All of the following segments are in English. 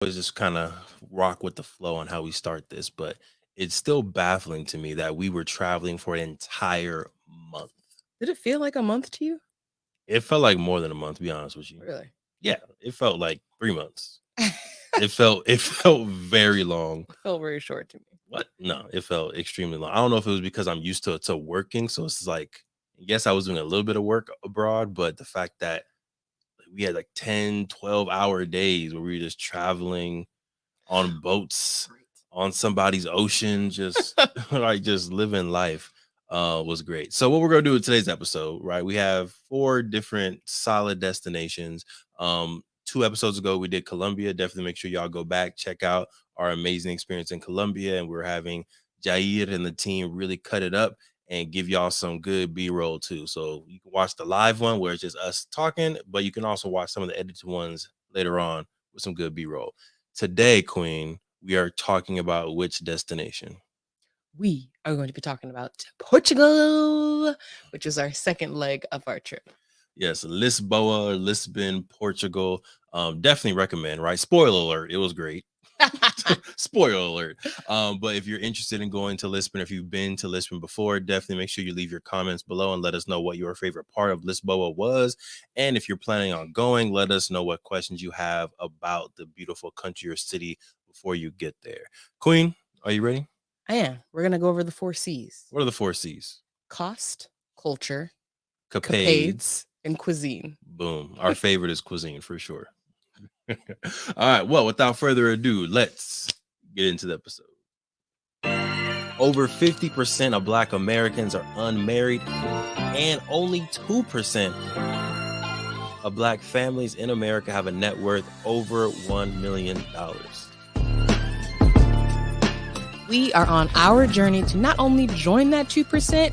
always just kind of rock with the flow on how we start this, but it's still baffling to me that we were traveling for an entire month. Did it feel like a month to you? It felt like more than a month, to be honest with you. Really? Yeah, it felt like 3 months. It felt very long. It felt very short to me. What? No, it felt extremely long. I don't know if it was because I'm used to working, so it's like yes, I was doing a little bit of work abroad, but the fact that we had like 10, 12 hour days where we were just traveling on boats on somebody's ocean, just like just living life was great. So what we're gonna do in today's episode, right? We have four different solid destinations. 2 episodes ago we did Colombia. Definitely make sure y'all go back, check out our amazing experience in Colombia. And we're having Jair and the team really cut it up and give y'all some good B-roll too. So you can watch the live one where it's just us talking, but you can also watch some of the edited ones later on with some good B-roll. Today, Queen, we are talking about which destination? We are going to be talking about Portugal, which is our second leg of our trip. Yes, Lisboa, Lisbon, Portugal. Definitely recommend, right? Spoiler alert, it was great. Spoiler alert. But if you're interested in going to Lisbon, if you've been to Lisbon before, definitely make sure you leave your comments below and let us know what your favorite part of Lisboa was. And if you're planning on going, let us know what questions you have about the beautiful country or city before you get there. Queen, are you ready? I am. We're going to go over the 4 C's: What are the 4 C's? cost, culture, Capades. capades, and cuisine. Boom. Our favorite is cuisine for sure. All right. Well, without further ado, let's get into the episode. Over 50% of Black Americans are unmarried, and only 2% of Black families in America have a net worth over $1 million. We are on our journey to not only join that 2%,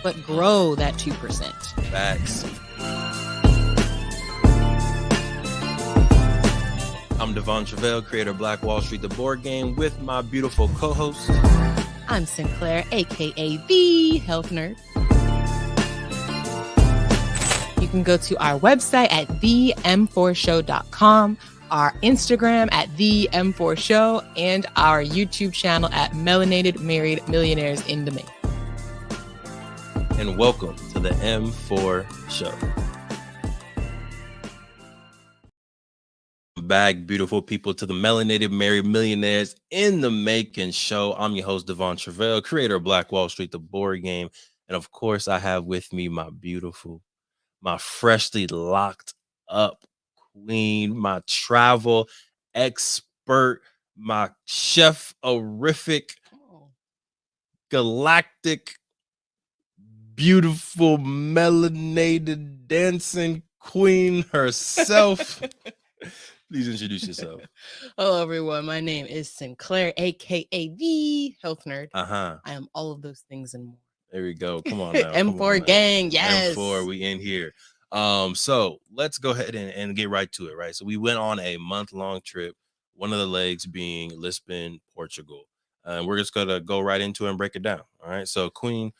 but grow that 2%. Facts. I'm Devon Travell, creator of Black Wall Street, the board game, with my beautiful co-host. I'm Sinclair, aka the Health Nerd. You can go to our website at them4show.com, our Instagram at them4show, and our YouTube channel at Melanated Married Millionaires in the Making. And welcome to the M4 Show. Back, beautiful people, to the Melanated Married Millionaires in the Making show. I'm your host, Devon Travell, creator of Black Wall Street, the board game. And of course, I have with me my beautiful, my freshly locked up queen, my travel expert, my chef-orific, galactic, beautiful, melanated, dancing queen herself. Please introduce yourself. Hello, everyone. My name is Sinclair, aka the Health Nerd. I am all of those things and more. There we go. Come on now. M4 gang, yes. M4, we in here. So let's go ahead and get right to it, right? So we went on a month-long trip, one of the legs being Lisbon, Portugal. And we're just gonna go right into it and break it down. All right. So Queen,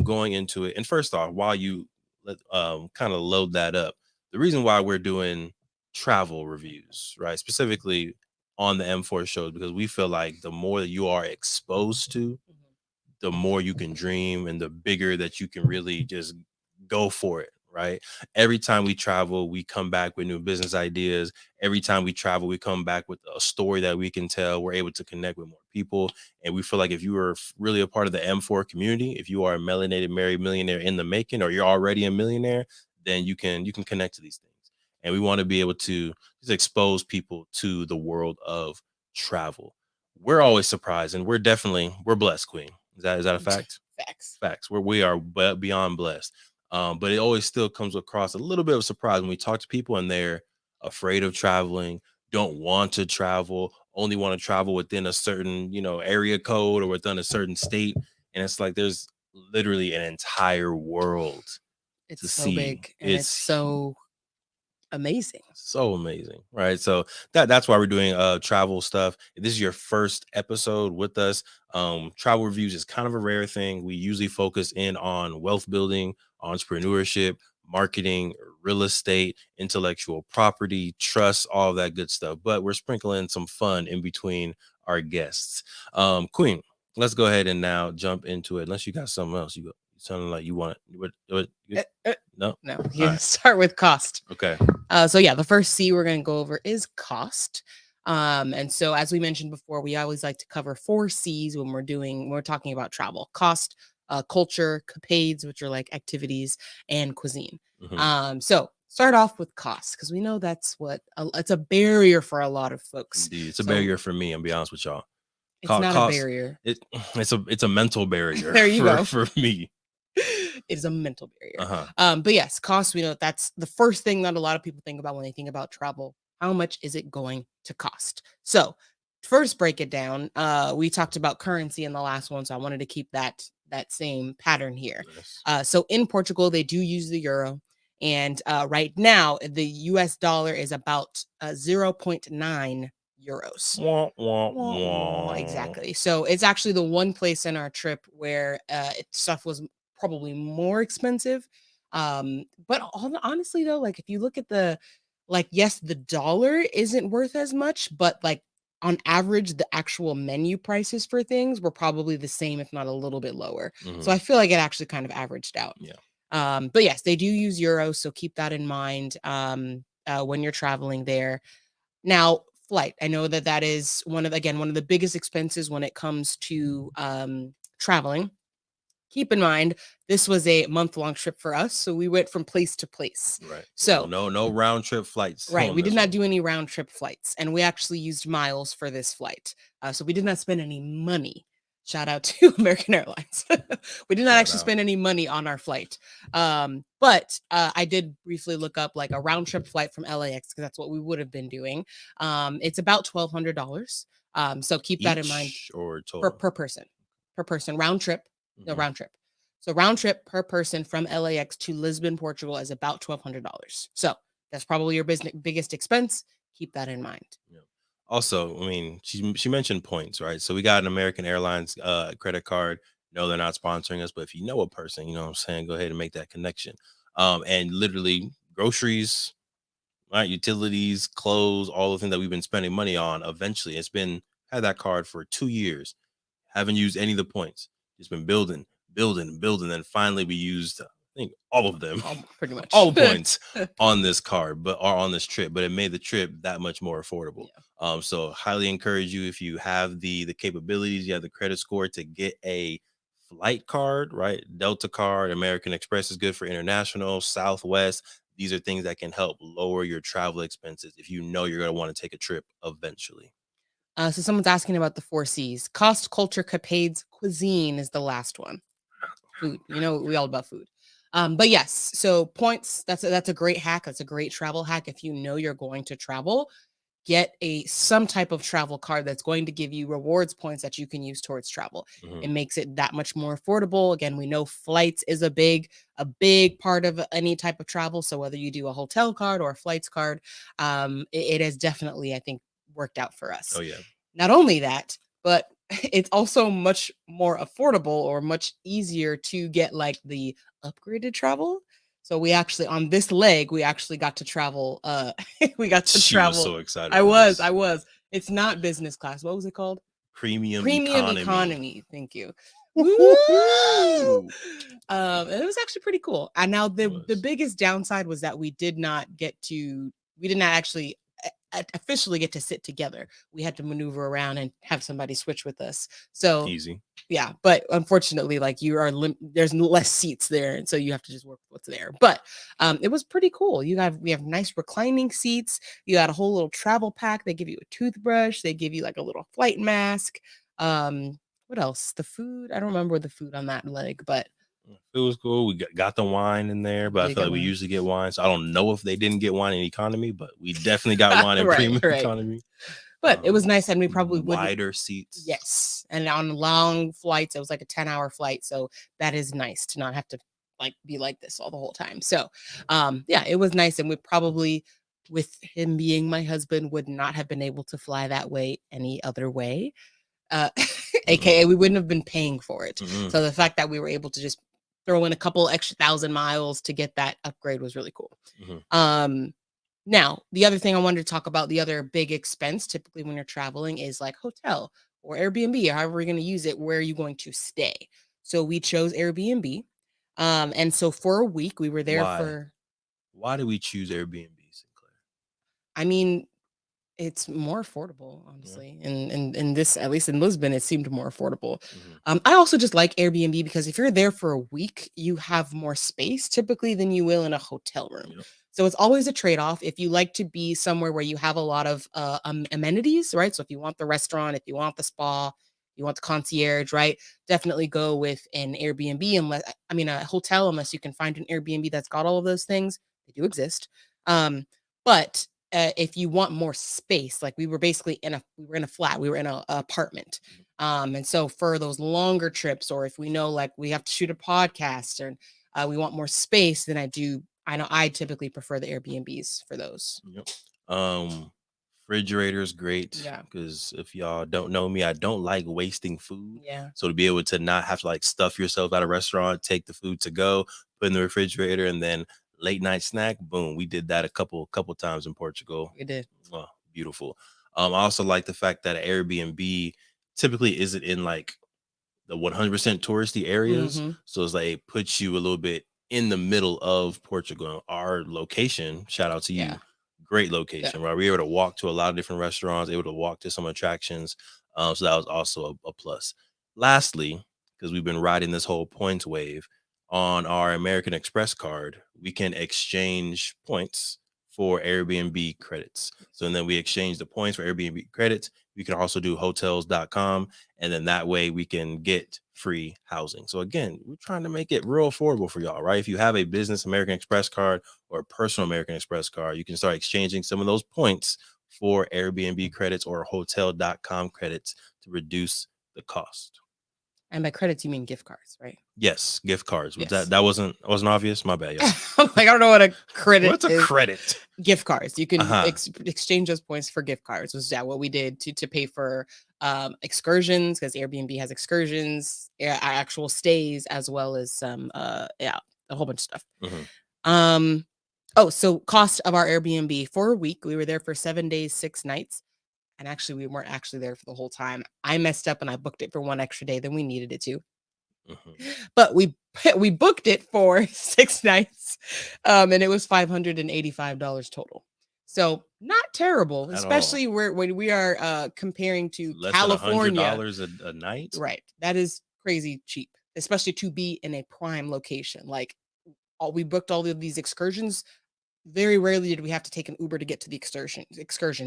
going into it. And first off, while you kind of load that up, the reason why we're doing travel reviews, right? Specifically on the M4 shows, because we feel like the more that you are exposed to, the more you can dream and the bigger that you can really just go for it, right? Every time we travel, we come back with new business ideas. Every time we travel, we come back with a story that we can tell. We're able to connect with more people. And we feel like if you are really a part of the M4 community, if you are a melanated married millionaire in the making, or you're already a millionaire, then you can connect to these things. And we want to be able to just expose people to the world of travel. We're always surprised, and we're blessed, Queen. Is that a fact? Facts. We are beyond blessed. But it always still comes across a little bit of surprise when we talk to people and they're afraid of traveling, don't want to travel, only want to travel within a certain, area code or within a certain state. And it's like there's literally an entire world It's to so see. big and it's so amazing. So amazing, right? So that's why we're doing travel stuff. If this is your first episode with us, travel reviews is kind of a rare thing. We usually focus in on wealth building, entrepreneurship, marketing, real estate, intellectual property, trust, all that good stuff. But we're sprinkling some fun in between our guests. Queen, let's go ahead and now jump into it. Unless you got something else, you sounding like you want no, You start with cost. Okay. So yeah, the first C we're going to go over is cost. And so as we mentioned before, we always like to cover 4 C's when we're talking about travel: cost, culture, Capades, which are like activities, and cuisine. So start off with cost, because we know that's it's a barrier for a lot of folks. Indeed. It's a barrier for me. I'll be honest with y'all. It's not a barrier. It's a mental barrier. There you go. For me. It is a mental barrier. But yes, cost, we know that's the first thing that a lot of people think about when they think about travel. How much is it going to cost? So first, break it down. We talked about currency in the last one, so I wanted to keep that same pattern here. Yes. So in Portugal, they do use the euro. And right now, the US dollar is about 0.9 euros. Wah, wah, wah. Exactly. So it's actually the one place in our trip where stuff was probably more expensive. But honestly, though, like if you look at yes, the dollar isn't worth as much, but like on average, the actual menu prices for things were probably the same, if not a little bit lower. So I feel like it actually kind of averaged out. Yeah. But yes, they do use euros, so keep that in mind when you're traveling there. Now, flight. I know that is one of the biggest expenses when it comes to traveling. Keep in mind, this was a month-long trip for us, so we went from place to place. Right. So no round trip flights. Right. We did not do any round trip flights, and we actually used miles for this flight. So we did not spend any money. Shout out to American Airlines. We did not actually spend any money on our flight. But I did briefly look up like a round trip flight from LAX, because that's what we would have been doing. It's about $1,200. So keep that in mind. Or total? Per person. Round trip. No, round trip. So round trip per person from LAX to Lisbon, Portugal is about $1,200. So that's probably your biggest expense. Keep that in mind. Yeah. Also, I mean, she mentioned points, right? So we got an American Airlines credit card. No, they're not sponsoring us, but if you know a person, you know what I'm saying, go ahead and make that connection. And literally groceries, right? Utilities, clothes, all the things that we've been spending money on. Eventually, had that card for 2 years. Haven't used any of the points. It's been building. Then finally we used, I think, all of them, pretty much all the points on this card, or on this trip. But it made the trip that much more affordable. Yeah. So highly encourage you, if you have the capabilities, you have the credit score, to get a flight card, right? Delta card, American Express is good for international, Southwest. These are things that can help lower your travel expenses if you know you're going to want to take a trip eventually. So someone's asking about the 4 C's. Cost, culture, Capades, cuisine is the last one. Food. You know, we all about food. But yes, so points, that's a great hack. That's a great travel hack. If you know you're going to travel, get some type of travel card that's going to give you rewards points that you can use towards travel. It makes it that much more affordable. Again, we know flights is a big part of any type of travel. So whether you do a hotel card or a flights card, it has definitely, I think, worked out for us. Oh yeah. Not only that, but it's also much more affordable, or much easier to get like the upgraded travel. So we actually, on this leg, we actually got to travel. We got to travel. Was so excited. I was. It's not business class. What was it called? Premium economy. Thank you. It was actually pretty cool. And now the biggest downside was that we did not actually officially get to sit together. We had to maneuver around and have somebody switch with us. So easy. Yeah, but unfortunately, like there's less seats there, and so you have to just work with what's there. But it was pretty cool. We have nice reclining seats. You got a whole little travel pack. They give you a toothbrush. They give you like a little flight mask. What else? The food. I don't remember the food on that leg, but it was cool. We got the wine in there, but I feel like we usually get wine. So I don't know if they didn't get wine in economy, but we definitely got wine in premium economy. But it was nice, and we probably would wider seats. Yes, and on long flights, it was like a 10-hour flight, so that is nice to not have to like be like this all the whole time. So, yeah, it was nice, and we probably, with him being my husband, would not have been able to fly that way any other way. AKA, we wouldn't have been paying for it. So the fact that we were able to just throw in a couple extra 1,000 miles to get that upgrade was really cool. Mhm. Now, the other thing I wanted to talk about, the other big expense typically when you're traveling is like hotel or Airbnb, or however you're going to use it. Where are you going to stay? So we chose Airbnb. And so for a week, we were there Why? for, Why do we choose Airbnb, Sinclair? I mean, it's more affordable, Yeah. honestly. And this, at least in Lisbon, it seemed more affordable. Mhm. I also just like Airbnb because if you're there for a week, you have more space typically than you will in a hotel room. Yep. So it's always a trade-off. If you like to be somewhere where you have a lot of amenities, right? So if you want the restaurant, if you want the spa, you want the concierge, right? Definitely go with an Airbnb, unless I mean a hotel, unless you can find an Airbnb that's got all of those things. They do exist. But if you want more space, like we were basically we were in a flat, we were in a apartment. And so for those longer trips, or if we know like we have to shoot a podcast and we want more space, then I know I typically prefer the Airbnbs for those. Yep. Um, refrigerator is great Yeah. because if y'all don't know me, I don't like wasting food. Yeah. So to be able to not have to like stuff yourself at a restaurant, take the food to go, put in the refrigerator, and then late night snack, boom. We did that a couple times in Portugal. We did. Oh, beautiful. I also like the fact that Airbnb typically isn't in like the 100% touristy areas. Mm-hmm. So it's like it puts you a little bit in the middle of Portugal. Our location, shout out to Yeah. you, great Yeah. location, right? We were able to walk to a lot of different restaurants, able to walk to some attractions. So that was also a plus. Lastly, because we've been riding this whole points wave, on our American Express card, we can exchange points for Airbnb credits. So and then we exchange the points for Airbnb credits. We can also do hotels.com, and then that way we can get free housing. So again, we're trying to make it real affordable for y'all, right? If you have a business American Express card or a personal American Express card, you can start exchanging some of those points for Airbnb credits or hotel.com credits to reduce the cost. And by credits, you mean gift cards, right? Yes, gift cards. Was Yes. that wasn't obvious? My bad, y'all. Like, I don't know what a credit What's a is. credit? Gift cards. You can Uh-huh. exchange those points for gift cards. Was that what we did to pay for excursions, because Airbnb has excursions, actual stays, as well as some yeah, a whole bunch of stuff. Mhm. Oh, so cost of our Airbnb for a week. We were there for 7 days, 6 nights. And actually, we weren't actually there for the whole time. I messed up and I booked it for one extra day than we needed it to. Mhm. But we booked it for 6 nights, and it was $585 total. So not terrible, At all. especially when we are comparing to Less than California. $100 a night. Right, that is crazy cheap, especially to be in a prime location. Like we booked all of these excursions. Very rarely did we have to take an Uber to get to the excursion.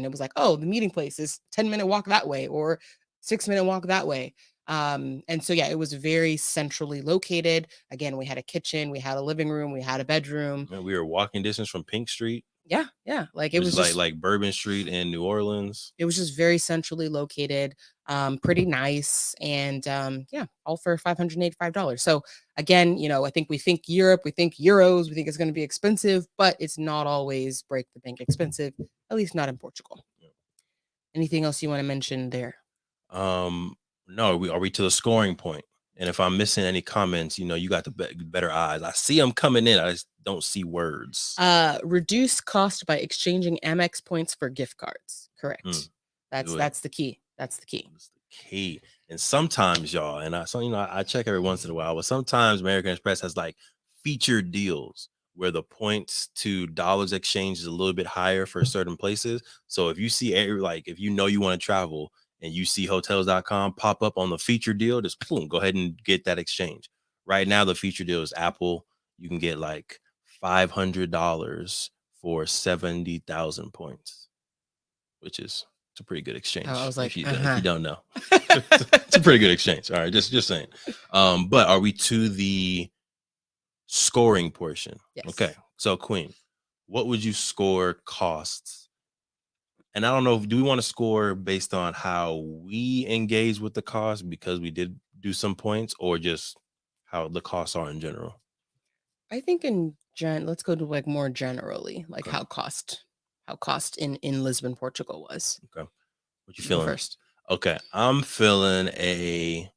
It was like, oh, the meeting place is 10-minute walk that way, or 6-minute walk that way. And so yeah, it was very centrally located. Again, we had a kitchen, we had a living room, we had a bedroom. And we were walking distance from Pink Street, Yeah, yeah. Like it which was is just like Bourbon Street in New Orleans. it was just very centrally located, pretty nice, and yeah, all for $585. So again, I think we think Europe, we think euros, we think it's going to be expensive, but it's not always break the bank expensive, at least not in Portugal. Anything else you want to mention there? No, are we to the scoring point? And if I'm missing any comments, you got the better eyes. I see them coming in. I just don't see words. Reduce cost by exchanging Amex points for gift cards. Correct. Do it. That's the key. That's the key. That's the key. And sometimes, y'all, and I check every once in a while, but sometimes American Express has like featured deals where the points to dollars exchange is a little bit higher for certain places. So if you see if you want to travel and you see hotels.com pop up on the feature deal, just boom, go ahead and get that exchange. Right now, the feature deal is Apple. You can get like $500 for 70,000 points, which is it's a pretty good exchange. I was like, if you don't know, it's a pretty good exchange. All right, just saying. But are we to the scoring portion? Yes. Okay, so Queen, what would you score costs? And I don't know, do we want to score based on how we engage with the cost because we did do some points, or just how the costs are in general? I think let's go to like more generally, like Okay. how cost in Lisbon, Portugal was. Okay. What you Go feeling? first. Okay, I'm feeling a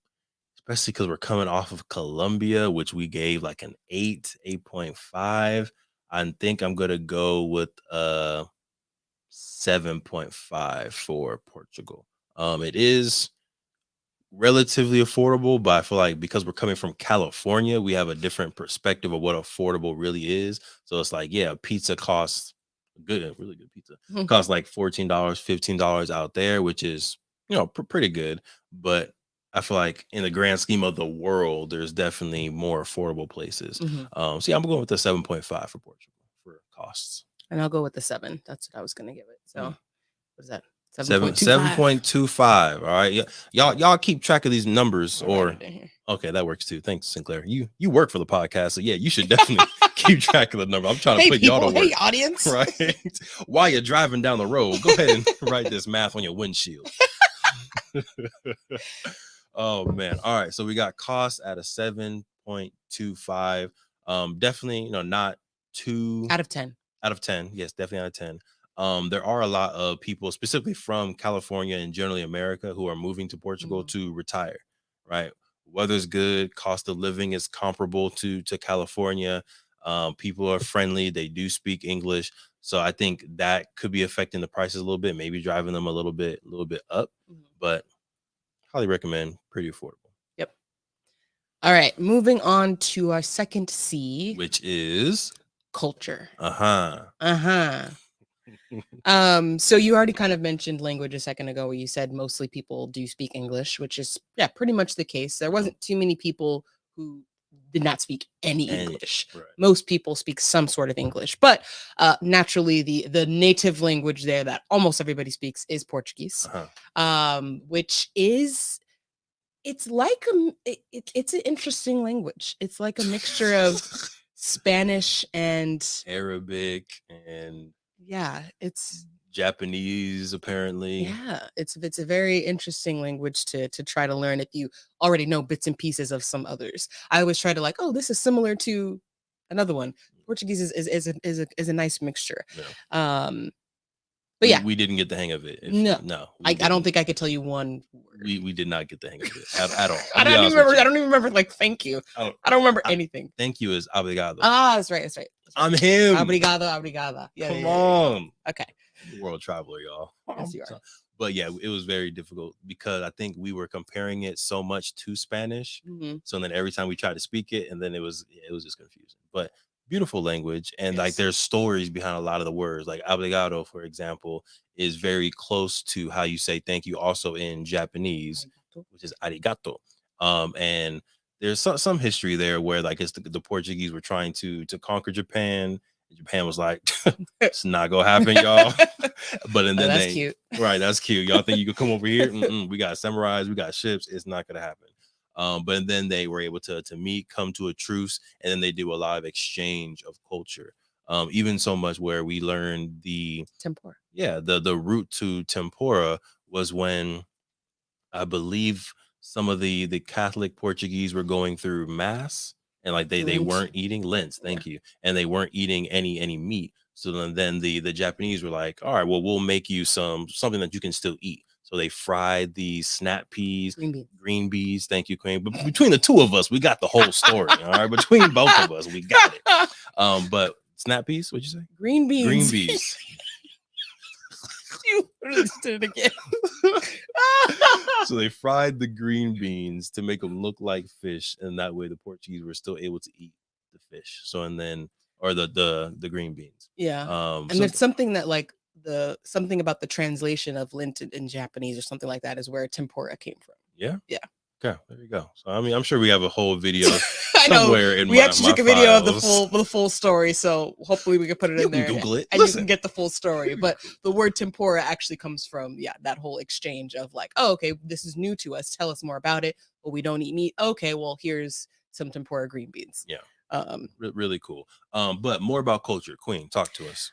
especially because we're coming off of Colombia, which we gave like an 8.5. I think I'm gonna go with 7.5 for Portugal. It is relatively affordable, but I feel like because we're coming from California, we have a different perspective of what affordable really is. So it's like, yeah, pizza costs really good pizza costs like $14, $15 out there, which is, pretty good. But I feel like in the grand scheme of the world, there's definitely more affordable places. So yeah, I'm going with the 7.5 for Portugal for costs. And I'll go with the 7. That's what I was gonna give it. So what is that? 7.25. All right. Y'all keep track of these numbers, or okay, that works too. Thanks, Sinclair. You work for the podcast, so yeah, you should definitely keep track of the number. I'm trying to put y'all to work. Hey, audience. Right. While you're driving down the road, go ahead and write this math on your windshield. Oh man. All right. So we got cost at a 7.25. Definitely, not too out of 10. Out of 10. Yes, definitely out of 10. There are a lot of people, specifically from California and generally America, who are moving to Portugal to retire, right? Weather's good, cost of living is comparable to California. People are friendly, they do speak English. So I think that could be affecting the prices a little bit, maybe driving them a little bit up, but highly recommend, pretty affordable. Yep. All right, moving on to our second C, which is culture. So you already kind of mentioned language a second ago, where you said mostly people do speak English, which is pretty much the case. There wasn't too many people who did not speak any English. Right. Most people speak some sort of English, but naturally the native language there that almost everybody speaks is Portuguese, which is it's an interesting language. It's like a mixture of Spanish and Arabic and it's Japanese, apparently. Yeah, it's a very interesting language to try to learn if you already know bits and pieces of some others. I always try to this is similar to another one. Portuguese is a nice mixture. Yeah. But we didn't get the hang of it. I don't think I could tell you one word. We did not get the hang of it at all. I don't even remember like thank you. I don't remember anything. Thank you is obrigado. That's right. I'm him. Obrigada. Yeah, Come on. Okay. World traveler, y'all. Yes, you are. But yeah, it was very difficult because I think we were comparing it so much to Spanish. So then every time we tried to speak it, and then it was just confusing. But beautiful language, and like there's stories behind a lot of the words. Like obrigado, for example, is very close to how you say thank you also in Japanese, which is arigato. And there's some history there where like it's the Portuguese were trying to conquer Japan. Japan was like, it's not gonna happen, y'all. But and then that's cute. Right, that's cute. Y'all think you could come over here? We got samurais, we got ships. It's not gonna happen. But then they were able to meet, come to a truce, and then they do a lot of exchange of culture. Even so much where we learned the tempura. Yeah, the root to tempura was when I believe some of the Catholic Portuguese were going through mass, and like they weren't eating Lent. Thank you, and they weren't eating any meat. So then the Japanese were like, all right, well, we'll make you something that you can still eat. So they fried the snap peas, green beans. Thank you, Queen. But between the two of us, we got the whole story. All right, between both of us, we got it. But snap peas, what'd you say? Green beans. Green beans. You did it again. So they fried the green beans to make them look like fish, and that way the Portuguese were still able to eat the fish. So and then or the green beans. Yeah. And there's something that like something about the translation of Lent in Japanese or something like that is where tempura came from. Yeah. Yeah. Okay, there you go. So I mean, I'm sure we have a whole video somewhere in we actually took a video of the full story, so hopefully we can put it in there. Google it, and you can get the full story. But the word tempura actually comes from that whole exchange of like, oh, okay, this is new to us. Tell us more about it. But we don't eat meat. Okay, well here's some tempura green beans. Yeah. Really cool. But more about culture. Queen, talk to us.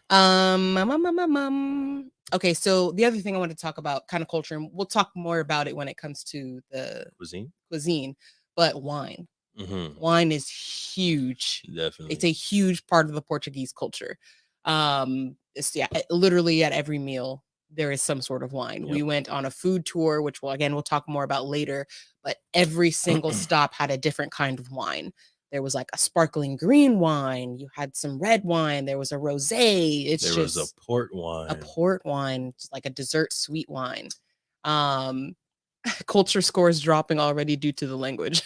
Okay, so the other thing I want to talk about, kind of culture, and we'll talk more about it when it comes to the cuisine, but wine. Wine is huge. Definitely. It's a huge part of the Portuguese culture. It's literally at every meal there is some sort of wine. Yep. We went on a food tour, which we'll talk more about later, but every single stop had a different kind of wine. There was like a sparkling green wine, you had some red wine, there was a rosé. There was a port wine. Just like a dessert sweet wine. Culture scores dropping already due to the language.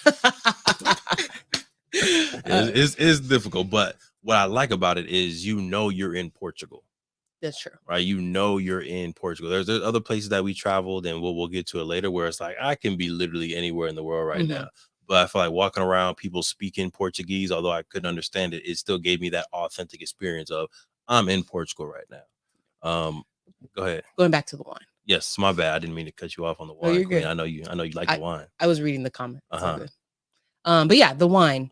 It's difficult, but what I like about it is you're in Portugal. That's true. Right? You're in Portugal. There's other places that we traveled, and we'll get to it later, where it's like I can be literally anywhere in the world right now. But I feel like walking around, people speaking Portuguese, although I couldn't understand it, it still gave me that authentic experience of I'm in Portugal right now. Go ahead. Going back to the wine. Yes, my bad. I didn't mean to cut you off on the wine. You're good. I know you like the wine. I was reading the comment. Good. But yeah, the wine.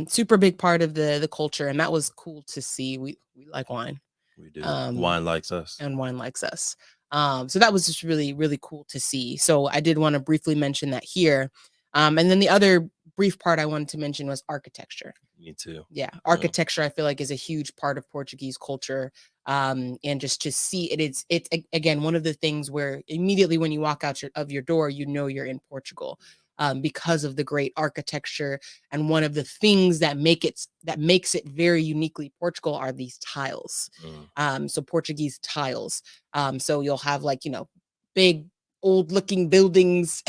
Super big part of the culture, and that was cool to see. We like wine. We do. Wine likes us. And wine likes us. So that was just really, really cool to see. So I did want to briefly mention that here. And then the other brief part I wanted to mention was architecture. Me too. Yeah. Architecture, I feel like, is a huge part of Portuguese culture. And just to see it's again, one of the things where immediately when you walk out of your door, you're in Portugal. Because of the great architecture, and one of the things that makes it very uniquely Portugal are these tiles. So Portuguese tiles. So you'll have big old looking buildings,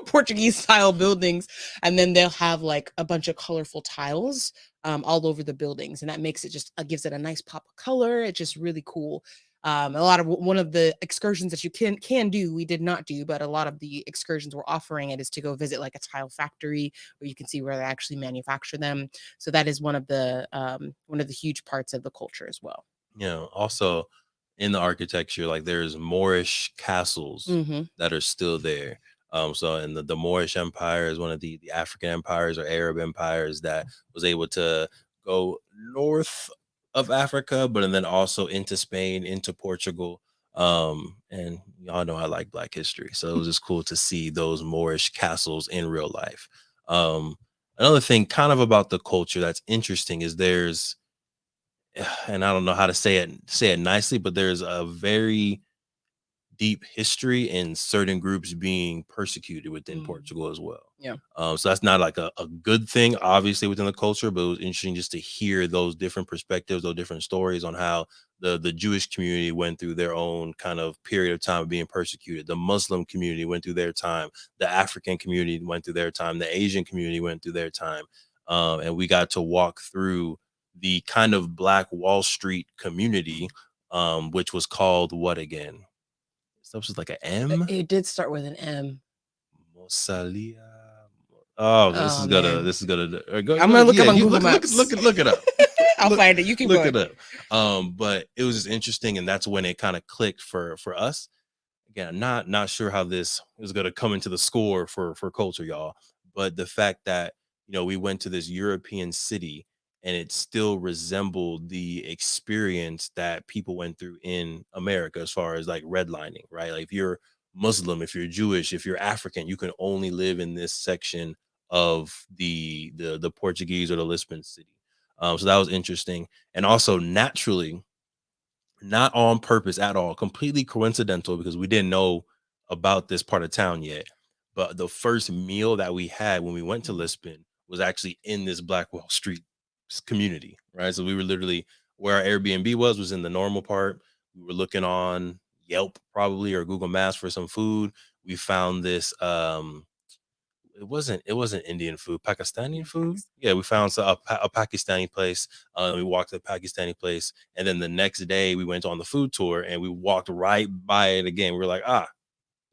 Portuguese style buildings, and then they'll have like a bunch of colorful tiles all over the buildings, and that makes it gives it a nice pop of color. It's just really cool. One of the excursions that you can do, we did not do, but a lot of the excursions we're offering it is to go visit like a tile factory where you can see where they actually manufacture them. So that is one of the huge parts of the culture as well. Also in the architecture, like there's Moorish castles that are still there. So in the Moorish Empire is one of the African empires or Arab empires that was able to go north of Africa, but and then also into Spain, into Portugal. And y'all know I like Black history, so it was just cool to see those Moorish castles in real life. Another thing kind of about the culture that's interesting is there's, and I don't know how to say it nicely, but there's a very deep history in certain groups being persecuted within Portugal as well. Yeah. So that's not like a good thing, obviously, within the culture, but it was interesting just to hear those different perspectives, those different stories on how the Jewish community went through their own kind of period of time of being persecuted. The Muslim community went through their time. The African community went through their time. The Asian community went through their time. And we got to walk through the kind of Black Wall Street community, which was called what again? Stuff was like an M. It did start with an M. Mosalia. Oh, this is gonna. I'm gonna look up on Google Maps. Look it up. I'll find it. You can look it up. But it was just interesting, and that's when it kind of clicked for us. Again, not sure how this is gonna come into the score for culture, y'all. But the fact that we went to this European city, and it still resembled the experience that people went through in America as far as like redlining, right? Like if you're Muslim, if you're Jewish, if you're African, you can only live in this section of the Portuguese or the Lisbon city. So that was interesting. And also naturally, not on purpose at all, completely coincidental because we didn't know about this part of town yet. But the first meal that we had when we went to Lisbon was actually in this Black Wall Street community, right? So we were literally where our Airbnb was in the normal part. We were looking on Yelp probably or Google Maps for some food. We found this it wasn't Indian food, Pakistani food. Yeah, we found a Pakistani place. We walked to the Pakistani place, and then the next day we went on the food tour and we walked right by it again. We were like,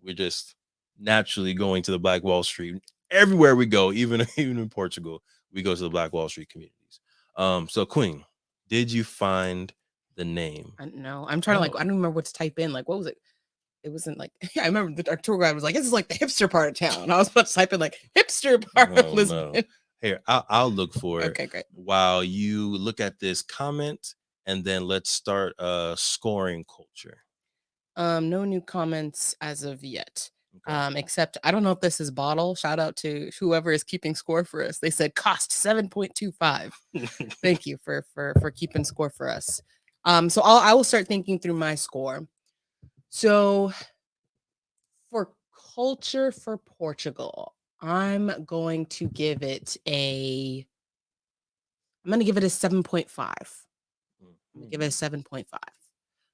we're just naturally going to the Black Wall Street everywhere we go, even in Portugal. We go to the Black Wall Street communities. So Queen, did you find the name? No, I'm trying to I don't remember what to type in. Like, what was it? It wasn't like I remember our tour guide was like, "This is like the hipster part of town." I was about to type in like hipster part of Lisbon. No. Here, I'll look for it. Okay, great. While you look at this comment, and then let's start scoring culture. No new comments as of yet. Okay. Except I don't know if this is bottle. Shout out to whoever is keeping score for us. They said cost 7.25. Thank you for keeping score for us. So I will start thinking through my score. So for culture for Portugal, I'm going to give it a 7.5. I'm gonna give it a 7.5.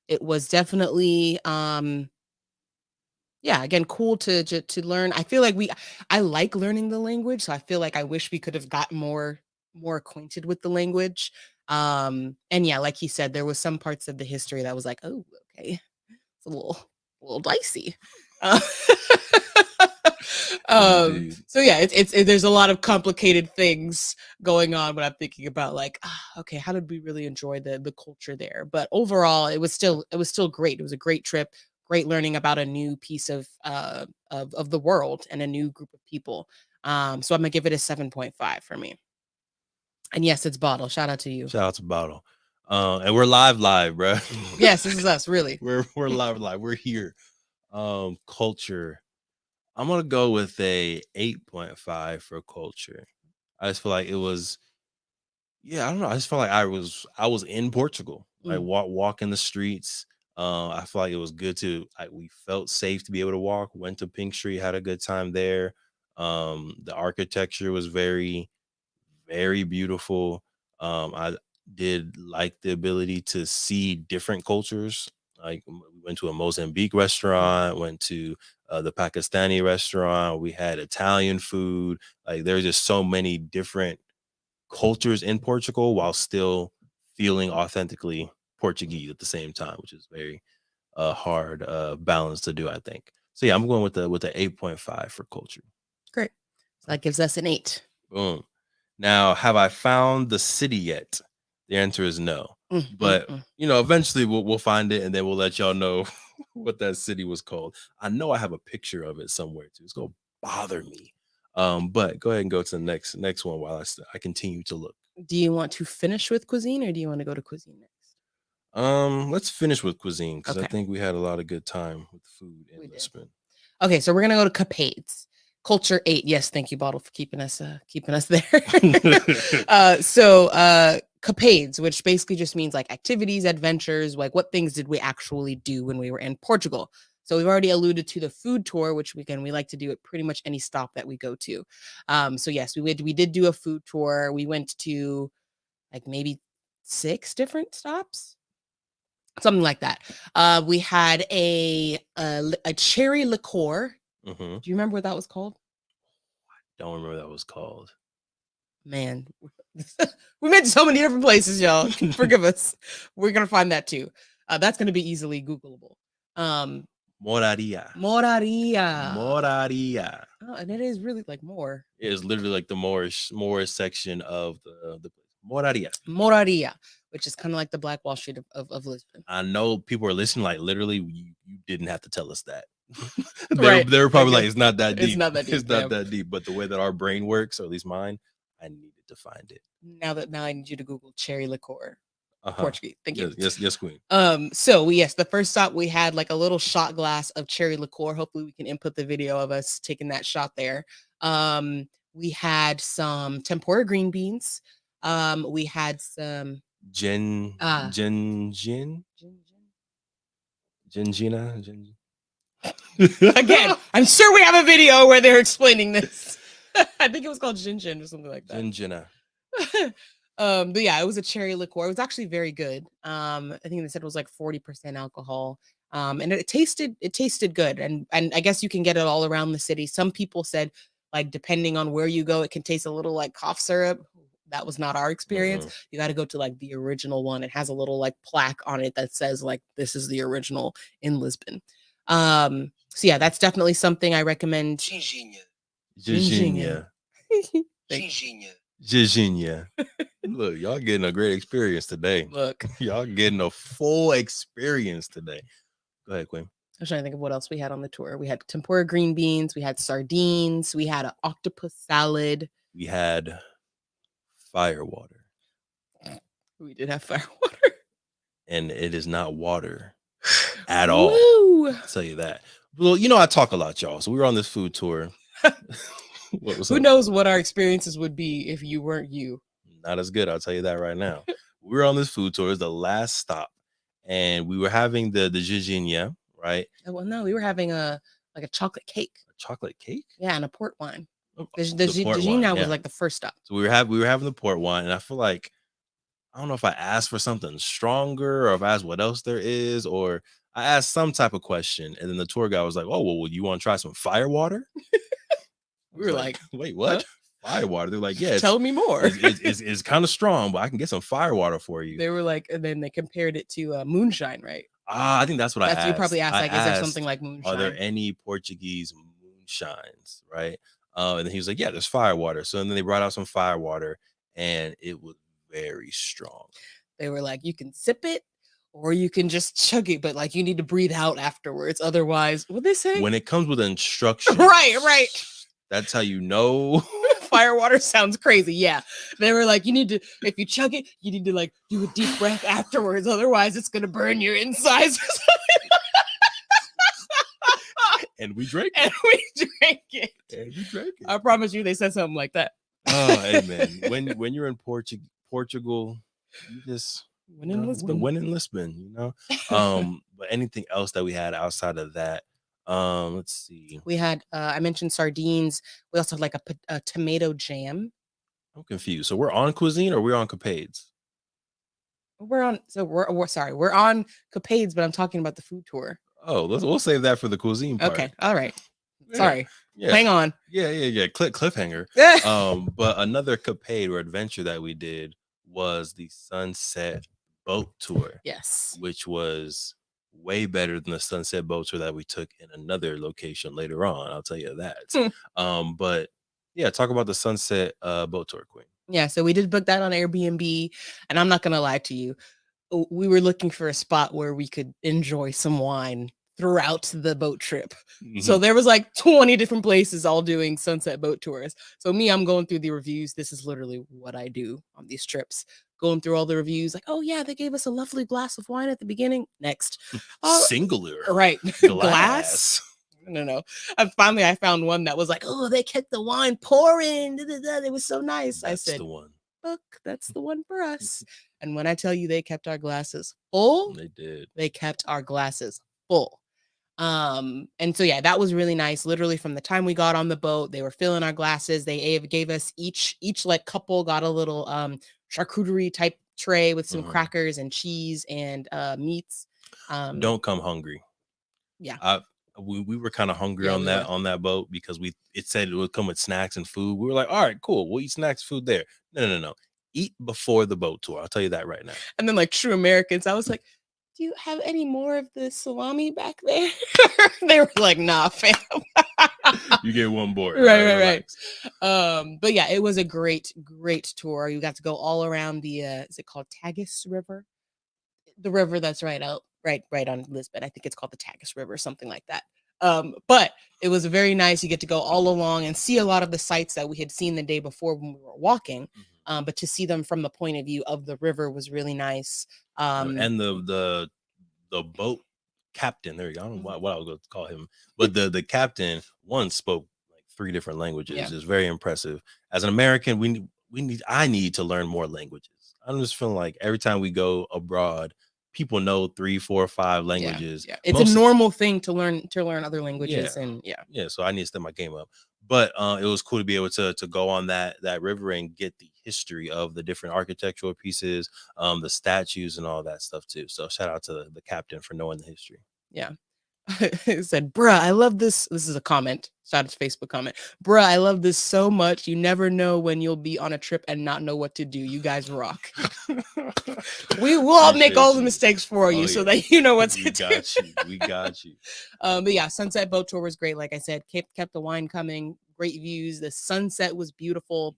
It was definitely yeah, again, cool to learn. I feel like I like learning the language, so I feel like I wish we could have got more acquainted with the language. And yeah, like he said, there was some parts of the history that was like, oh, okay, it's a little dicey. Uh, Indeed. so yeah, there's a lot of complicated things going on when I'm thinking about like, okay, how did we really enjoy the culture there? But overall, it was still great. It was a great trip, great learning about a new piece of the world and a new group of people. So I'm gonna give it a 7.5 for me. And yes, it's Bottle. Shout out to you. Shout out to Bottle. And we're live, bro. Yes, this is us, really. we're live. We're here. Culture. I'm gonna go with a 8.5 for culture. I just feel like it was, yeah, I don't know. I just felt like I was in Portugal. Like walking the streets. I feel like it was good we felt safe to be able to walk. Went to Pink Street, had a good time there. The architecture was very, very beautiful. I did like the ability to see different cultures. Like we went to a Mozambique restaurant, went to the Pakistani restaurant. We had Italian food. Like there's just so many different cultures in Portugal while still feeling authentically Portuguese at the same time, which is very hard balance to do, I think. So yeah, I'm going with the 8.5 for culture. Great. So that gives us an 8. Boom. Now, have I found the city yet? The answer is no. But eventually we'll find it and then we'll let y'all know what that city was called. I know I have a picture of it somewhere too. It's gonna bother me. But go ahead and go to the next one while I continue to look. Do you want to finish with cuisine or do you want to go to cuisine next? Let's finish with cuisine because I Okay. think we had a lot of good time with food in We did. Lisbon. Okay, so we're gonna go to Capades. Culture 8. Yes, thank you, Bottle, for keeping us there. Capades, which basically just means like activities, adventures, like what things did we actually do when we were in Portugal? So we've already alluded to the food tour, which we like to do at pretty much any stop that we go to. So yes, we did do a food tour. We went to like maybe 6 different stops. Something like that. We had a cherry liqueur. Do you remember what that was called? Don't remember what that was called. Man, we went to so many different places, y'all. Forgive us. We're gonna find that too. That's gonna be easily Googleable. Moraria. Oh, and it is really like more. It is literally like the Moorish section of the place. Moraria, which is kind of like the Black Wall Street of Lisbon. I know people are listening. Like literally, you didn't have to tell us that. Right. They were probably like, it's not that deep. It's not that deep. It's not that deep. But the way that our brain works, or at least mine, I needed to find it. Now I need you to Google cherry liqueur. Portuguese. Thank you. Yes, queen. So the first stop we had like a little shot glass of cherry liqueur. Hopefully we can input the video of us taking that shot there. We had some tempura green beans. We had some Gingina. Again, I'm sure we have a video where they're explaining this. I think it was called Gingin or something like that. Gingina. But yeah, it was a cherry liqueur. It was actually very good. I think they said it was like 40% alcohol. And it tasted good. And I guess you can get it all around the city. Some people said like depending on where you go, it can taste a little like cough syrup. That was not our experience. You got to go to like the original one. It has a little like plaque on it that says like this is the original in Lisbon. So yeah, that's definitely something I recommend. Gingina. Look, y'all getting a great experience today. Look, y'all getting a full experience today. Go ahead, Queen. I'm trying to think of what else we had on the tour. We had tempura green beans, we had sardines, we had an octopus salad. We had firewater. We did have firewater. And it is not water at all. Woo! I'll tell you that. Well, I talk a lot, y'all. So we were on this food tour. Who knows what our experiences would be if you weren't you? Not as good. I'll tell you that right now. We were on this food tour. It was the last stop. And we were having the Gingina, right? Well, no, we were having a chocolate cake. A chocolate cake? Yeah, and a port wine. The port wine, Gina was yeah. like the first stop. So we were having the port wine, and I feel like I don't know if I asked for something stronger or if I asked what else there is, or I asked some type of question, and then the tour guy was like, "Oh, well, you want to try some fire water?" I We was were like, like, "Wait, huh? what? Fire water?" They're like, "Yeah, Tell me more. it's kind of strong, but I can get some fire water for you." They were like, and then they compared it to moonshine, right? I think that's what I That's you asked. probably asked, I like, is there something asked, like "Are there moonshine? any Portuguese moonshines?" Right? And then he was like, "Yeah, there's fire water." So then they brought out some fire water, and it was very strong. They were like, you can sip it or you can just chug it, but like you need to breathe out afterwards. Otherwise, what they say? When it comes with instructions, Right. That's how you know. Fire water sounds crazy. Yeah. They were like, you need to, if you chug it, you need to like do a deep breath afterwards. Otherwise, it's going to burn your insides. And we drank it. And we drank it. And we drank it. I promise you, they said something like that. Oh, hey, man. When you're in Portugal, you just When in Lisbon. When in Lisbon, you know. But anything else that we had outside of that? Let's see. We had I mentioned sardines. We also had like a tomato jam. I'm confused. So we're on Cuisine or we're on Capades? We're on we're on Capades, but I'm talking about the food tour. Oh, we'll save that for the Cuisine part. Okay, all right. Yeah. Sorry. Yeah. Hang on. Yeah. Cliffhanger. But another capade or adventure that we did was the Sunset Boat Tour. Yes. Which was way better than the Sunset Boat Tour that we took in another location later on. I'll tell you that. But yeah, talk about the Sunset Boat Tour, Queen. Yeah, so we did book that on Airbnb, and I'm not gonna lie to you, we were looking for a spot where we could enjoy some wine throughout the boat trip. So there was like 20 different places all doing sunset boat tours. So I'm going through the reviews. This is literally what I do on these trips. Going through all the reviews, like, oh yeah, they gave us a lovely glass of wine at the beginning. Next. Singular. Right. Glass. No. And finally I found one that was like, oh, they kept the wine pouring. It was so nice. That's I said, the one. look, that's the one for us. And when I tell you they kept our glasses full, they did. They kept our glasses full. And so yeah, that was really nice. Literally from the time we got on the boat, they were filling our glasses. They gave us each like couple got a little charcuterie type tray with some crackers and cheese and meats. Don't come hungry. Yeah. We were kind of hungry on that boat because it said it would come with snacks and food. We were like, all right, cool. We'll eat snacks, food there. No. Eat before the boat tour. I'll tell you that right now. And then like true Americans, I was like, do you have any more of the salami back there? They were like, nah, fam. You get one board. Right. But yeah, it was a great tour. You got to go all around the is it called Tagus River? The river that's right on Lisbon. I think it's called the Tagus River, something like that. But it was very nice. You get to go all along and see a lot of the sites that we had seen the day before when we were walking. But to see them from the point of view of the river was really nice. And the boat captain, there you go. I don't know what I was going to call him, but the captain spoke like 3 different languages. Yeah. It's very impressive. As an American, I need to learn more languages. I'm just feeling like every time we go abroad, people know 3, 4, 5 languages. Yeah. It's a normal thing to learn other languages. Yeah. So I need to step my game up. But it was cool to be able to go on that river and get the history of the different architectural pieces, the statues and all that stuff too. So shout out to the captain for knowing the history. Yeah. It said, bruh, I love this. This is a comment. Shout out to Facebook comment. Bruh, I love this so much. You never know when you'll be on a trip and not know what to do. You guys rock. We will all make all the mistakes for you so that you know what to do. We got you. But yeah, sunset boat tour was great. Like I said, kept the wine coming. Great views. The sunset was beautiful.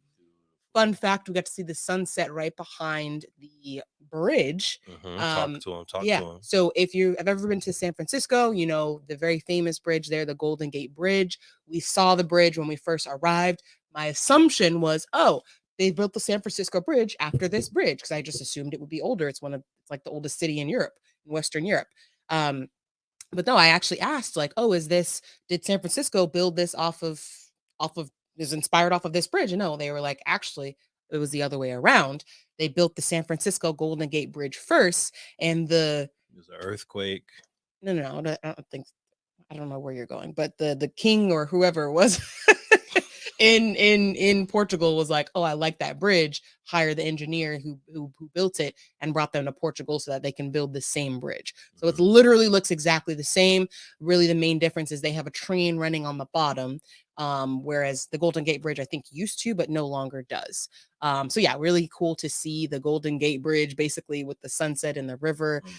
Fun fact, we got to see the sunset right behind the bridge. Talk to him. So if you have ever been to San Francisco, you know, the very famous bridge there, the Golden Gate Bridge. We saw the bridge when we first arrived. My assumption was, oh, they built the San Francisco Bridge after this bridge, because I just assumed it would be older. It's like the oldest city in Europe, in Western Europe. But no, I actually asked, like, oh, did San Francisco build this is inspired off of this bridge? And no, they were like, actually, it was the other way around. They built the San Francisco Golden Gate Bridge first, and there's an earthquake. No, I don't think. I don't know where you're going, but the king or whoever it was in Portugal was like, oh, I like that bridge. Hire the engineer who built it and brought them to Portugal so that they can build the same bridge. So it Mhm. literally looks exactly the same. Really, the main difference is they have a train running on the bottom, whereas the Golden Gate Bridge I think used to, but no longer does. So yeah, really cool to see the Golden Gate Bridge basically with the sunset and the river. Mm,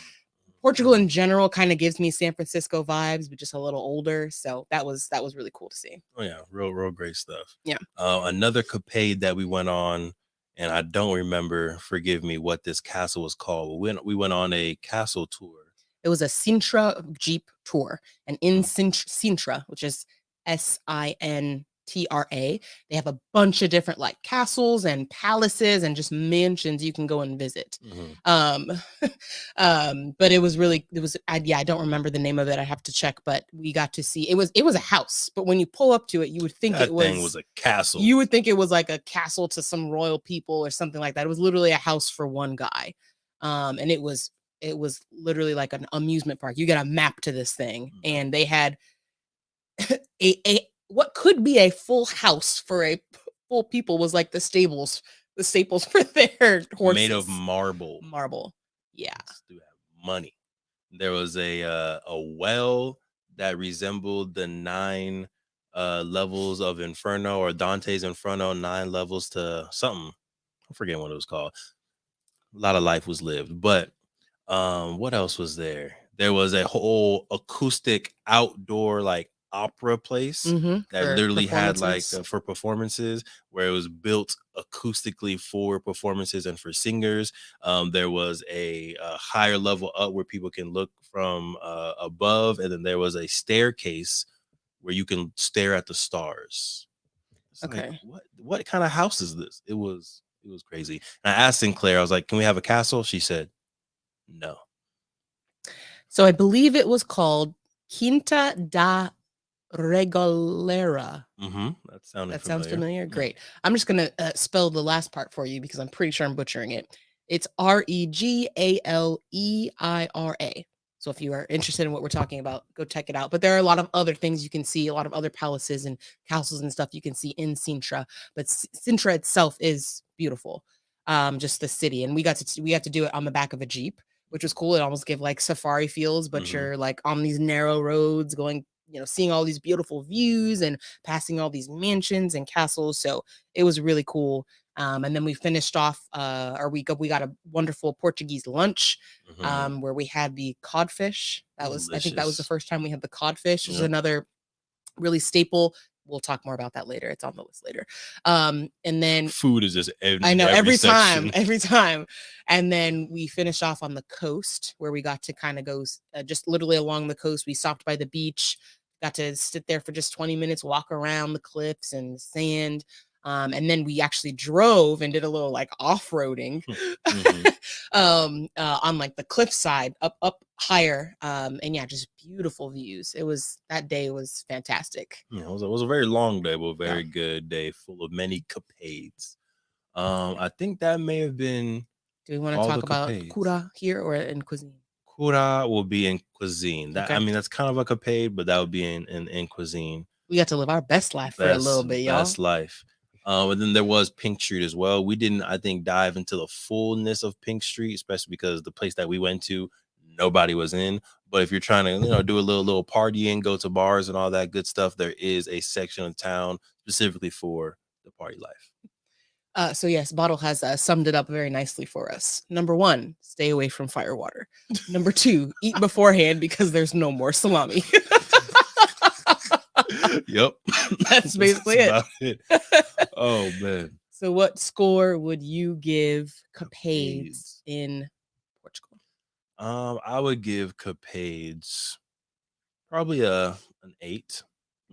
Portugal mhm. in general kind of gives me San Francisco vibes, but just a little older. So that was really cool to see. Oh yeah, real great stuff. Yeah. Another capade that we went on, and I don't remember, forgive me, what this castle was called. We went on a castle tour. It was a Sintra Jeep tour. And in Mm, Sintra, which is Sintra, they have a bunch of different like castles and palaces and just mansions you can go and visit. mhm. Um, but I don't remember the name of it. I have to check, but we got to see it was a house, but when you pull up to it, That thing was a castle. you would think it was like a castle to some royal people or something like that. It was literally a house for one guy. And it was literally like an amusement park. You got a map to this thing, Mhm. and they had a what could be a full house for a full people was like the staples for their Made of horses. marble. Marble. Yeah. This dude had money. There was a well that resembled the nine levels of Inferno or Dante's Inferno, nine levels to something. I forget what it was called. A lot of life was lived, but what else was there? There was a whole acoustic outdoor like opera place that For literally had like performances. for performances, where it was built acoustically for performances and for singers. There was a higher level up where people can look from above, and then there was a staircase where you can stare at the stars. It's like, Okay. what kind of house is this? It was crazy. And I asked Sinclair, I was like, can we have a castle? She said no. So I believe it was called Quinta da Regolera. That sounded That sounds familiar. familiar. Yeah. Great. I'm just gonna spell the last part for you because I'm pretty sure I'm butchering it. It's Regaleira. So if you are interested in what we're talking about, go check it out. But there are a lot of other things you can see, a lot of other palaces and castles and stuff you can see in Sintra. But Sintra itself is beautiful. Just the city, and we got to do it on the back of a jeep, which was cool. It almost gave like safari feels, but Mhm. you're like on these narrow roads going, seeing all these beautiful views and passing all these mansions and castles. So it was really cool. And then we finished off, or we got a wonderful Portuguese lunch, Mhm. where we had the codfish. I think that was the Delicious. first time we had the codfish, which is Yep. another really staple. We'll talk more about that later. It's on the list later. And then Food is just I in know every every time, section. every time. And then we finished off on the coast where we got to kind of go just literally along the coast. We stopped by the beach, got to sit there for just 20 minutes, walk around the cliffs and the sand. And then we actually drove and did a little like off-roading Mhm. on like the cliffside up higher. And yeah, just beautiful views. That day was fantastic. Yeah, it was a very long day, but a Yeah. very good day full of many capades. I think that may have been Do we want to all the talk about capades. Kura here or in cuisine? Cura will be in cuisine. That, I Okay. mean, that's kind of a capade, but that would be in cuisine. We got to live our best life for a little bit, y'all. Best life. And then there was Pink Street as well. We didn't, I think, dive into the fullness of Pink Street, especially because the place that we went to, nobody was in. But if you're trying to, do a little partying, go to bars and all that good stuff, there is a section of town specifically for the party life. So yes, Bottle has summed it up very nicely for us. Number one, stay away from firewater. Number two, eat beforehand because there's no more salami. Yep, That's that's basically it. about it. Oh man, So what score would you give Capades Capades. in Portugal? I would give Capades probably an 8.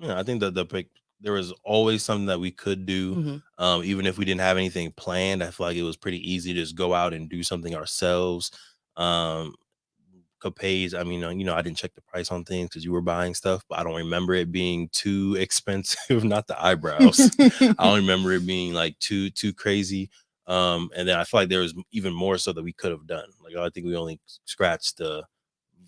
I think that there was always something that we could do, Mhm. even if we didn't have anything planned. I feel like it was pretty easy to just go out and do something ourselves. Um, Capades, I mean, I didn't check the price on things because you were buying stuff, but I don't remember it being too expensive. Not the eyebrows. I don't remember it being like too crazy. And then I feel like there was even more so that we could have done. Like I think we only scratched the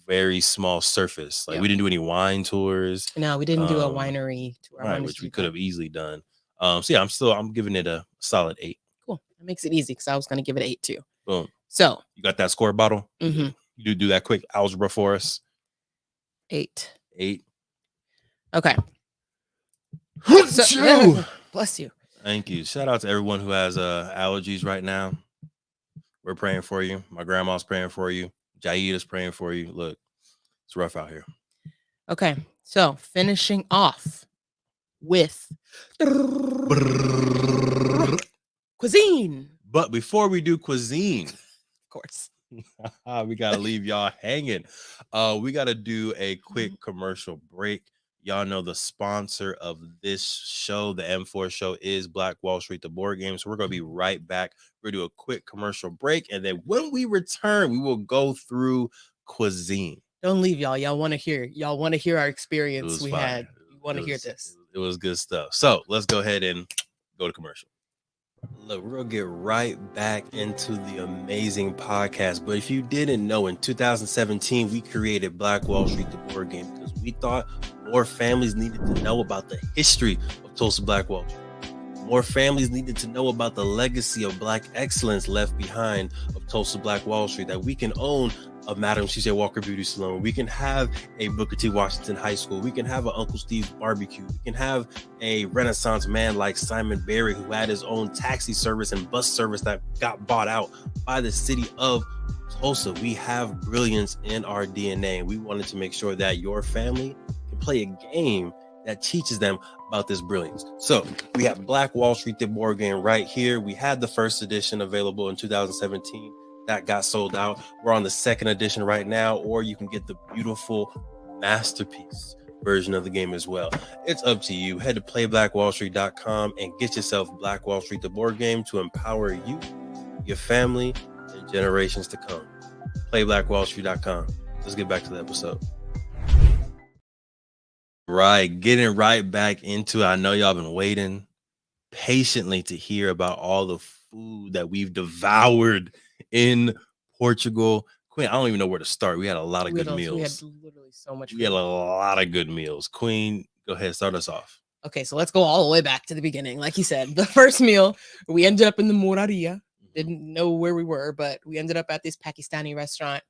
very small surface. Like Yep. we didn't do any wine tours. No, we didn't do a winery tour. Right, which we could have easily done. So yeah, I'm giving it a solid 8. Cool. That makes it easy because I was going to give it 8 too. Boom. So you got that score bottle? Mm-hmm. You do that quick algebra for us. 8. 8. Okay. So, bless you. Thank you. Shout out to everyone who has allergies right now. We're praying for you. My grandma's praying for you. Jaida's praying for you. Look, it's rough out here. Okay. So finishing off with Cuisine. But before we do Cuisine, of course, we got to leave y'all hanging. We got to do a quick commercial break. Y'all know the sponsor of this show, the M4 show, is Black Wall Street, the board game. So we're going to be right back. We're going to do a quick commercial break. And then when we return, we will go through Cuisine. Don't leave, y'all. Y'all want to hear. Y'all want to hear our experience we had. You want to hear this. It was good stuff. So let's go ahead and go to commercial. Look, we're going to get right back into the amazing podcast. But if you didn't know, in 2017, we created Black Wall Street, the board game, because we thought more families needed to know about the history of Tulsa Black Wall Street. More families needed to know about the legacy of Black excellence left behind of Tulsa Black Wall Street, that we can own a Madam C.J. Walker Beauty Salon. We can have a Booker T. Washington High School. We can have an Uncle Steve's Barbecue. We can have a Renaissance man like Simon Berry, who had his own taxi service and bus service that got bought out by the city of Tulsa. We have brilliance in our DNA. We wanted to make sure that your family can play a game that teaches them about this brilliance. So we have Black Wall Street, the board game, right here. We had the first edition available in 2017. That got sold out. We're on the second edition right now, or you can get the beautiful masterpiece version of the game as well. It's up to you. Head to playblackwallstreet.com and get yourself Black Wall Street, the board game, to empower you, your family, and generations to come. Playblackwallstreet.com. Let's get back to the episode. Right, getting right back into it. I know y'all been waiting patiently to hear about all the food that we've devoured in Portugal. Queen, I don't even know where to start. We had a lot of good meals. We had literally so much food. We had a lot of good meals. Queen, go ahead, start us off. Okay, so let's go all the way back to the beginning. Like you said, the first meal, we ended up in the Moraria. Didn't know where we were, but we ended up at this Pakistani restaurant.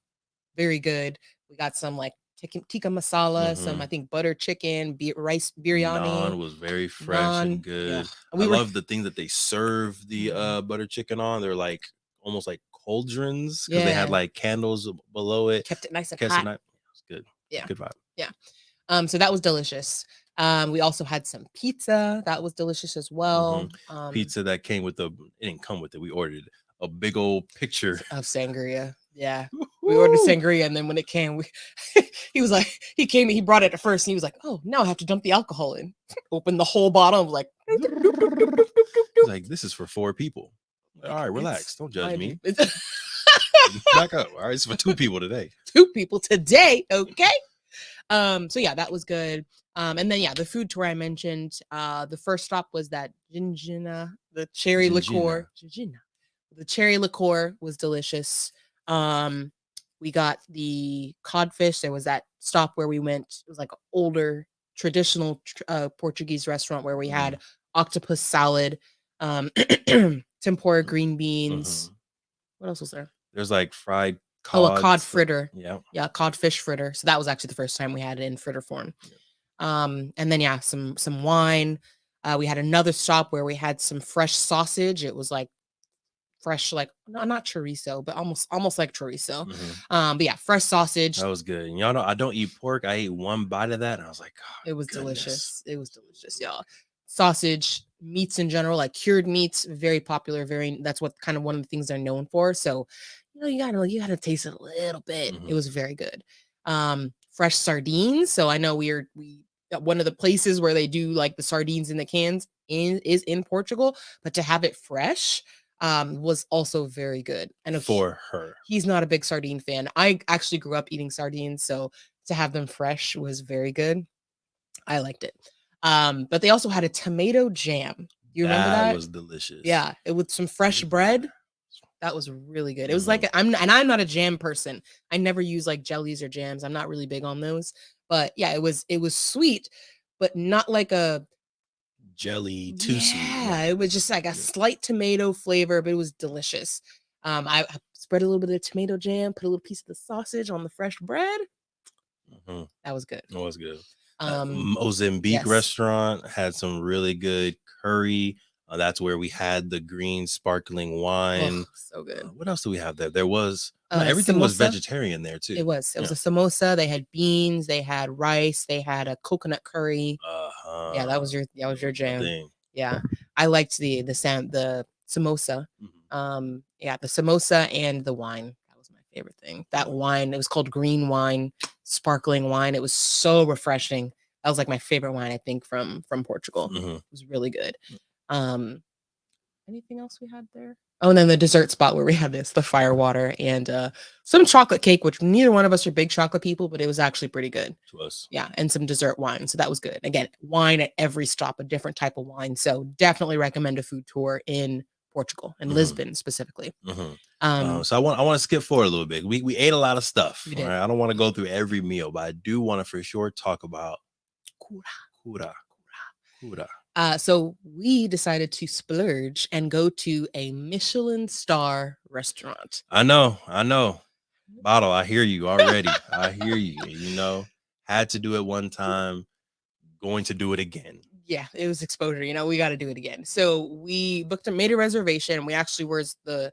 Very good. We got some like tikka masala, some I think butter chicken, rice biryani. Naan was very fresh and good. Yeah. I love the thing that they serve the butter chicken on. They're like almost like cauldrons because they had like candles below it. Kept it nice and hot. It was good. Yeah, good vibe. Yeah. So that was delicious. We also had some pizza that was delicious as well. Pizza that came with it didn't come with it. We ordered a big old picture of sangria. Yeah, we ordered sangria, and then when it came, he brought it at first, and he was like, "Oh, now I have to dump the alcohol in." Open the whole bottle, like, this is for 4 people. All right, relax. Don't judge me. Back up. All right, it's for 2 people today. 2 people today. Okay. So yeah, that was good. And then the food tour I mentioned. The first stop was that gingina, the cherry liqueur. Gingina. The cherry liqueur was delicious. We got the codfish. There was that stop where we went. It was like an older traditional Portuguese restaurant where we had octopus salad, tempura green beans. What else was there? There's like fried cod. A cod fritter. Yeah, codfish fritter. So that was actually the first time we had it in fritter form. And then some wine. We had another stop where we had some fresh sausage. It was like fresh, like not chorizo, but almost like chorizo. But yeah, fresh sausage. That was good. And y'all know I don't eat pork. I ate one bite of that and I was like, oh, it was delicious. It was delicious, y'all. Sausage, meats in general, like cured meats, very popular. That's what kind of one of the things they're known for. So, you gotta taste it a little bit. It was very good. Fresh sardines. So I know we one of the places where they do like the sardines in the cans is in Portugal, but to have it fresh was also very good. And for her, he's not a big sardine fan. I actually grew up eating sardines, so to have them fresh was very good. I liked it. But they also had a tomato jam. You remember that? That was delicious. Yeah, it with some fresh bread. That was really good. It was like I'm not a jam person. I never use like jellies or jams. I'm not really big on those. But yeah, it was sweet, but not like a jelly too sweet. yeah. It was just like a slight tomato flavor, but it was delicious. I spread a little bit of tomato jam, put a little piece of the sausage on the fresh bread. That was good. It was good. Um, Mozambique yes. restaurant had some really good curry. That's where we had the green sparkling wine. So good. What else do we have there? There was everything was vegetarian there too. It was a samosa. They had beans. They had rice. They had a coconut curry. Yeah, that was your jam. Thing. Yeah, I liked the samosa. Yeah, the samosa and the wine. That was my favorite thing. That wine. It was called green wine, sparkling wine. It was so refreshing. That was like my favorite wine, I think, from Portugal. It was really good. Anything else we had there? Oh, and then the dessert spot where we had the fire water and some chocolate cake, which neither one of us are big chocolate people, but it was actually pretty good to us. Yeah, and some dessert wine. So that was good. Again, wine at every stop, a different type of wine. So definitely recommend a food tour in Portugal and Lisbon specifically. So I want to skip forward a little bit. We ate a lot of stuff. We did. Right? I don't want to go through every meal, but I do want to for sure talk about cura. So we decided to splurge and go to a Michelin star restaurant. I know. Bottle, I hear you already. I hear you. You know, had to do it one time, going to do it again. Yeah, it was exposure. You know, we got to do it again. So we made a reservation. We actually were the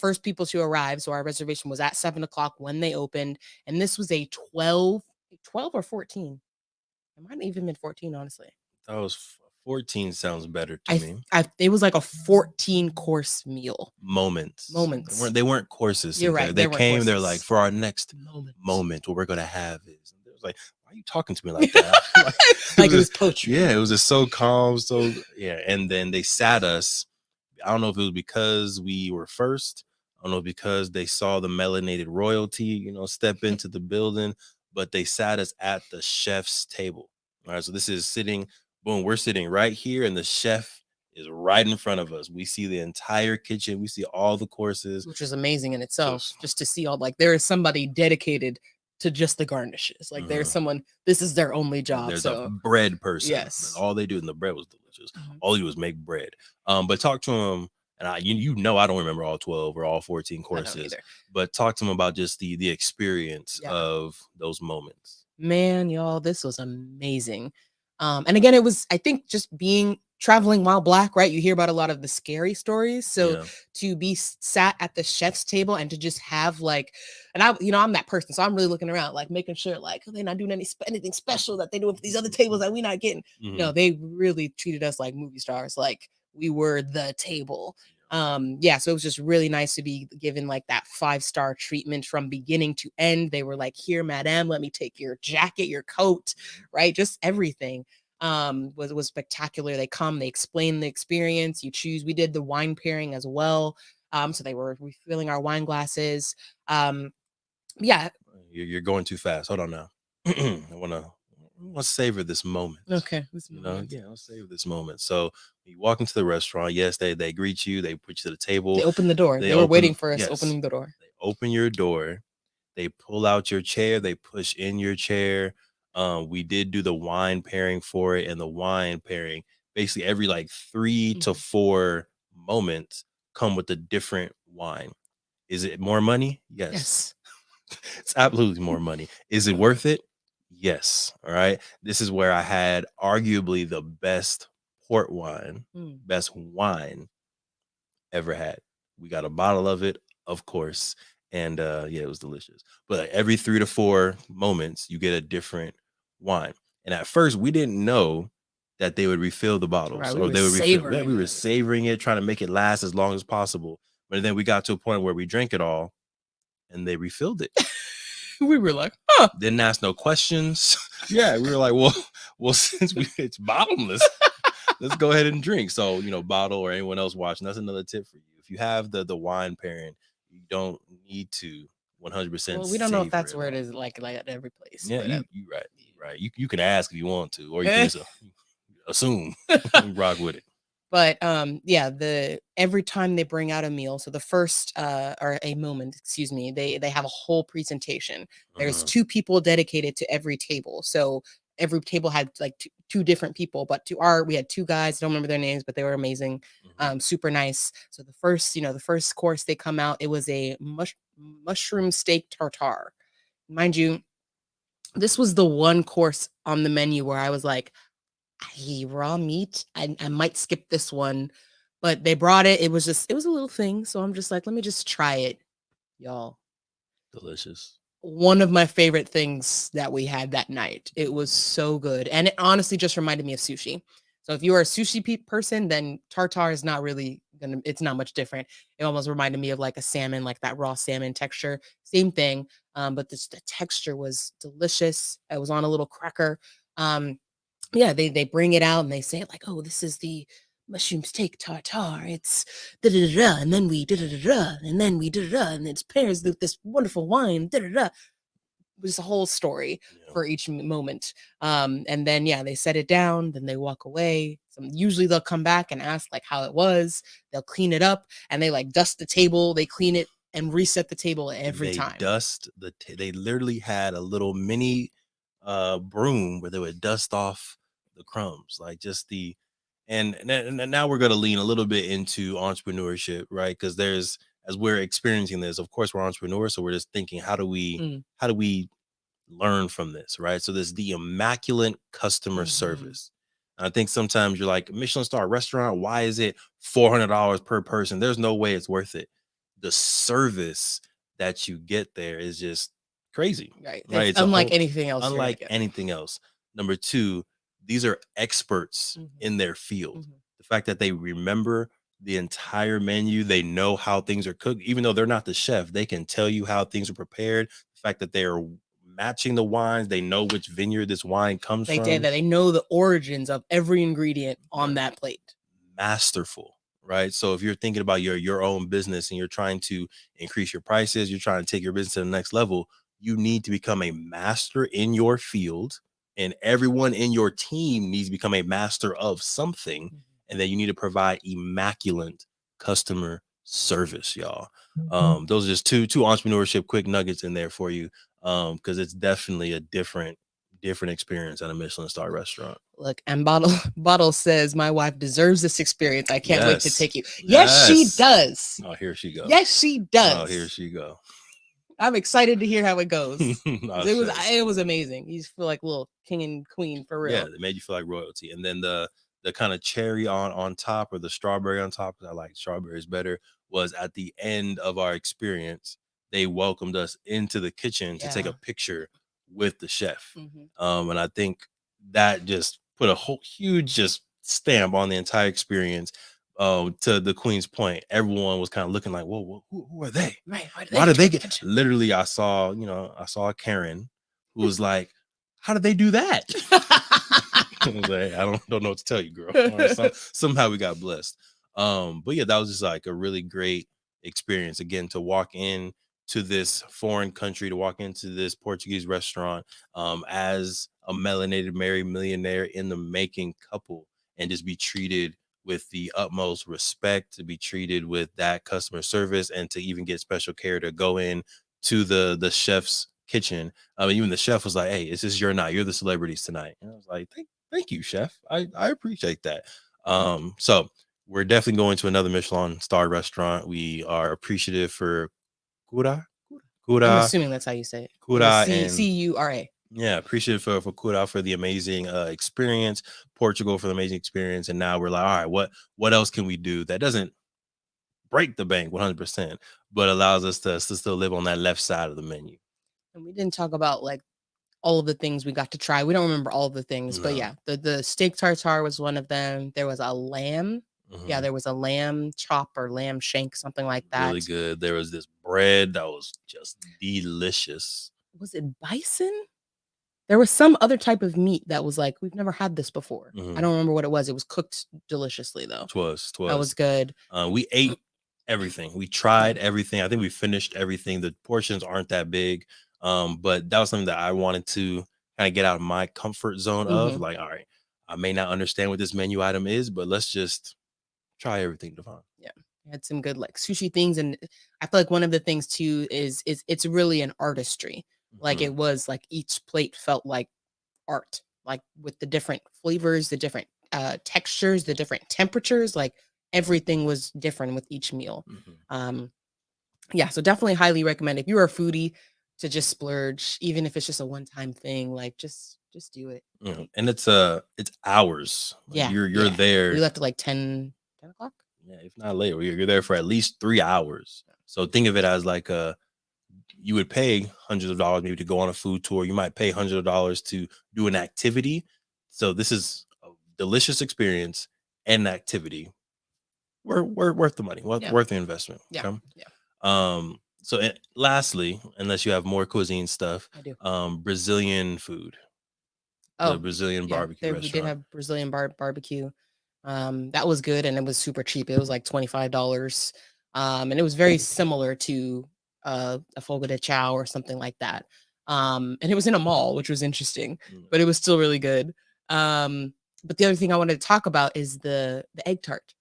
first people to arrive. So our reservation was at 7:00 when they opened. And this was a 12 or 14. It might have even been 14, honestly. That was 14 sounds better to me. It was like a 14-course meal. Moments. They weren't courses. You're right. They came. They're like, for our next moment, what we're gonna have is. And it was like, why are you talking to me like that? Like it was poetry. Yeah, it was just so calm. So yeah, and then they sat us. I don't know if it was because we were first. I don't know because they saw the melanated royalty, you know, step into the building, but they sat us at the chef's table. All right, so this is sitting. Boom, we're sitting right here and the chef is right in front of us. We see the entire kitchen. We see all the courses. Which is amazing in itself. Just to see all, like, there is somebody dedicated to just the garnishes. Like there's someone, this is their only job. There's a bread person. Yes. All they do, and the bread was delicious. All you do is make bread. But talk to them, and I don't remember all 12 or all 14 courses. But talk to them about just the experience of those moments. Man, y'all, this was amazing. And again, it was, I think, just traveling while Black, right? You hear about a lot of the scary stories. So to be sat at the chef's table and to just have like, and I'm that person. So I'm really looking around, like making sure like they're not doing anything special that they do with these other tables that we're not getting. No, they really treated us like movie stars. Like we were the table. So it was just really nice to be given like that 5-star treatment from beginning to end. They were like, here, madam, let me take your jacket, your coat, right? Just everything was spectacular. They explain the experience. You choose. We did the wine pairing as well. So they were refilling our wine glasses. Yeah. You're going too fast. Hold on now. I want to savor this moment. Okay. I'll savor this moment. So you walk into the restaurant. Yes, they greet you. They put you to the table. They open the door. They were waiting for us, opening the door. They open your door. They pull out your chair. They push in your chair. We did do the wine pairing for it, and the wine pairing basically every like 3 to 4 moments come with a different wine. Is it more money? Yes. It's absolutely more money. Is it worth it? Yes. All right. This is where I had arguably the best port wine, best wine ever had. We got a bottle of it, of course. And it was delicious. But every 3 to 4 moments, you get a different wine. And at first, we didn't know that they would refill the bottles. Right, or they would refill it. We were savoring it, trying to make it last as long as possible. But then we got to a point where we drank it all and they refilled it. We were like, huh. Didn't ask no questions. Yeah, we were like, well, since it's bottomless, let's go ahead and drink. So, Bottle or anyone else watching, that's another tip for you. If you have the wine pairing, you don't need to 100%. Well, we don't know if that's where it is, like at every place. Yeah, you right. You can ask if you want to, or you can just assume. Rock with it. But yeah, every time they bring out a meal, so the first or a moment, excuse me, they have a whole presentation. There's Mhm, 2 people dedicated to every table. So every table had like two different people, but we had 2 guys, I don't remember their names, but they were amazing. mhm. Super nice. So the first course they come out, it was a mushroom steak tartare. Mind you, this was the one course on the menu where I was like, raw meat. I might skip this one, but they brought it. It was a little thing. So I'm just like, let me just try it, y'all. Delicious. One of my favorite things that we had that night. It was so good. And it honestly just reminded me of sushi. So if you are a sushi person, then tartar is not really it's not much different. It almost reminded me of like a salmon, like that raw salmon texture. Same thing. But the texture was delicious. It was on a little cracker. Um, yeah, they bring it out and they say it like, "Oh, this is the mushroom steak tartare. It's da da da da, and then we da da da da, and then we da da da, and it's pairs with this wonderful wine da da da." Was a whole story Yeah. for each moment. And then yeah, they set it down, then they walk away. Usually they'll come back and ask like how it was. They'll clean it up and they like dust the table. They clean it and reset the table every They time. dust they literally had a little mini broom where they would dust off the crumbs, like just the and now we're going to lean a little bit into entrepreneurship, right? Because there's as we're experiencing this, of course we're entrepreneurs, so we're just thinking Mm. how do we learn from this, right? So there's the immaculate customer Mhm. service. I think sometimes you're like, Michelin star restaurant, why is it $400 per person? There's no way it's worth it. The service that you get there is just crazy, Right. right? It's It's a unlike whole, anything else you're gonna unlike get. anything else. Number two, these are experts Mhm. in their field. Mhm. The fact that they remember the entire menu, they know how things are cooked, even though they're not the chef, they can tell you how things are prepared. The fact that they are matching the wines, they know which vineyard this wine comes They did from. that. They know the origins of every ingredient on Right. that plate. Masterful, right? So if you're thinking about your own business and you're trying to increase your prices, you're trying to take your business to the next level, you need to become a master in your field, and everyone in your team needs to become a master of something, Mhm. and then you need to provide immaculate customer service, y'all. Those are just two entrepreneurship quick nuggets in there for you, because it's definitely a different experience at a Michelin star restaurant. Look, and Bottle says my wife deserves this experience. I can't wait to Yes. take you. Yes, she Yes. does. Oh, here she go. Yes, she Oh, here does. she go. I'm excited to hear how it goes. 'Cause I say. it was amazing. You just feel like little king and queen for Yeah, real. it made you feel like royalty. And then the kind of cherry on top, or the strawberry on top, 'cause I like strawberries better, was at the end of our experience, they welcomed us into the kitchen to take a Yeah. picture with the chef. Hmm. And I think that just put a whole huge just stamp on the entire experience. To the Queen's point, everyone was kind of looking like, whoa, who are they? Right. Why do they Why get did to they get get attention? literally? I saw a Karen who was like, how did they do that? I was like, I don't know what to tell you, girl. Somehow we got blessed. But yeah, that was just like a really great experience. Again, to walk in to this foreign country, to walk into this Portuguese restaurant, as a melanated married millionaire in the making couple, and just be treated with the utmost respect, to be treated with that customer service, and to even get special care to go in to the chef's kitchen. Even the chef was like, "Hey, it's just you're not. You're the celebrities tonight." And I was like, Thank you, chef. I appreciate that. So we're definitely going to another Michelin star restaurant. We are appreciative for Cura, I'm Cura, assuming that's how you say it with a Cura, and Cura. yeah, appreciative for Cura for the amazing experience, Portugal for the amazing experience, and now we're like, all right, what else can we do that doesn't break the bank 100%, but allows us to still live on that left side of the menu? And we didn't talk about like all of the things we got to try. We don't remember all of the things, but No. yeah, the steak tartare was one of them. There was a lamb. Yeah, Mhm. there was a lamb chop or lamb shank, something like Really that. good. There was this bread that was just delicious. Was it bison? There was some other type of meat that was like, we've never had this before. I Mhm. don't remember what it was. It was cooked deliciously though. That was Twas. good. We ate everything. We Yeah. tried everything. I think we finished everything. The portions aren't that big, but that was something that I wanted to kind of get out of my comfort zone of. Hmm. Like, all right, I may not understand what this menu item is, but let's just try everything, Devon. Yeah. Had some good like sushi things, and I feel like one of the things too is it's really an artistry. Like Mhm. it was like each plate felt like art, like with the different flavors, the different textures, the different temperatures, like everything was different with each meal. Mhm. Um yeah, so definitely highly recommend if you're a foodie to just splurge, even if it's just a one-time thing, like just do it. And it's hours. Like Yeah, you're yeah. We there, left at like 10 o'clock. yeah, if not later. You're there for at least 3 hours. So think of it as like you would pay hundreds of dollars maybe to go on a food tour. You might pay hundreds of dollars to do an activity. So this is a delicious experience and an activity. We're worth the money, Yeah, worth the investment. yeah, Okay. yeah. So lastly, unless you have more cuisine stuff, I do. Brazilian food, the Oh, Brazilian yeah, barbecue there we did restaurant. have Brazilian barbecue. That was good and it was super cheap. It was like $25. And it was very similar to a fogo de chao or something like that. And it was in a mall, which was interesting, Mm. but it was still really good. But the other thing I wanted to talk about is the egg tart.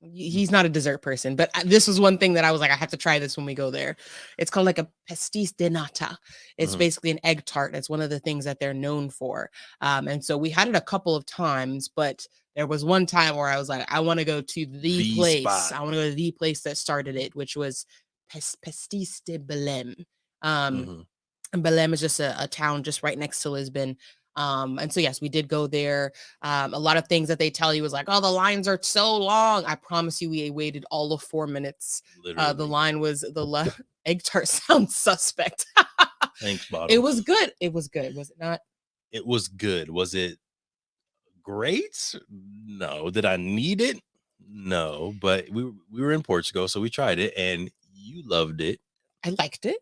He's not a dessert person, but this was one thing that I was like, I have to try this when we go there. It's called like a pastis de nata. It's Mhm. basically an egg tart. It's one of the things that they're known for. And so we had it a couple of times, but there was one time where I was like, I want to go to the The place. spot. I want to go to the place that started it, which was Pastis de Belém. Um, Mhm. and Belém is just a town just right next to Lisbon. And so yes, we did go there. A lot of things that they tell you is like, oh, the lines are so long. I promise you, we waited all of 4 minutes. The Literally. line was egg tart sounds suspect. Thanks, It bottom. was good. It was good. Was it not? It was good. Was it great? No. Did I need it? No. But we were in Portugal, so we tried it, and you loved it. I liked it.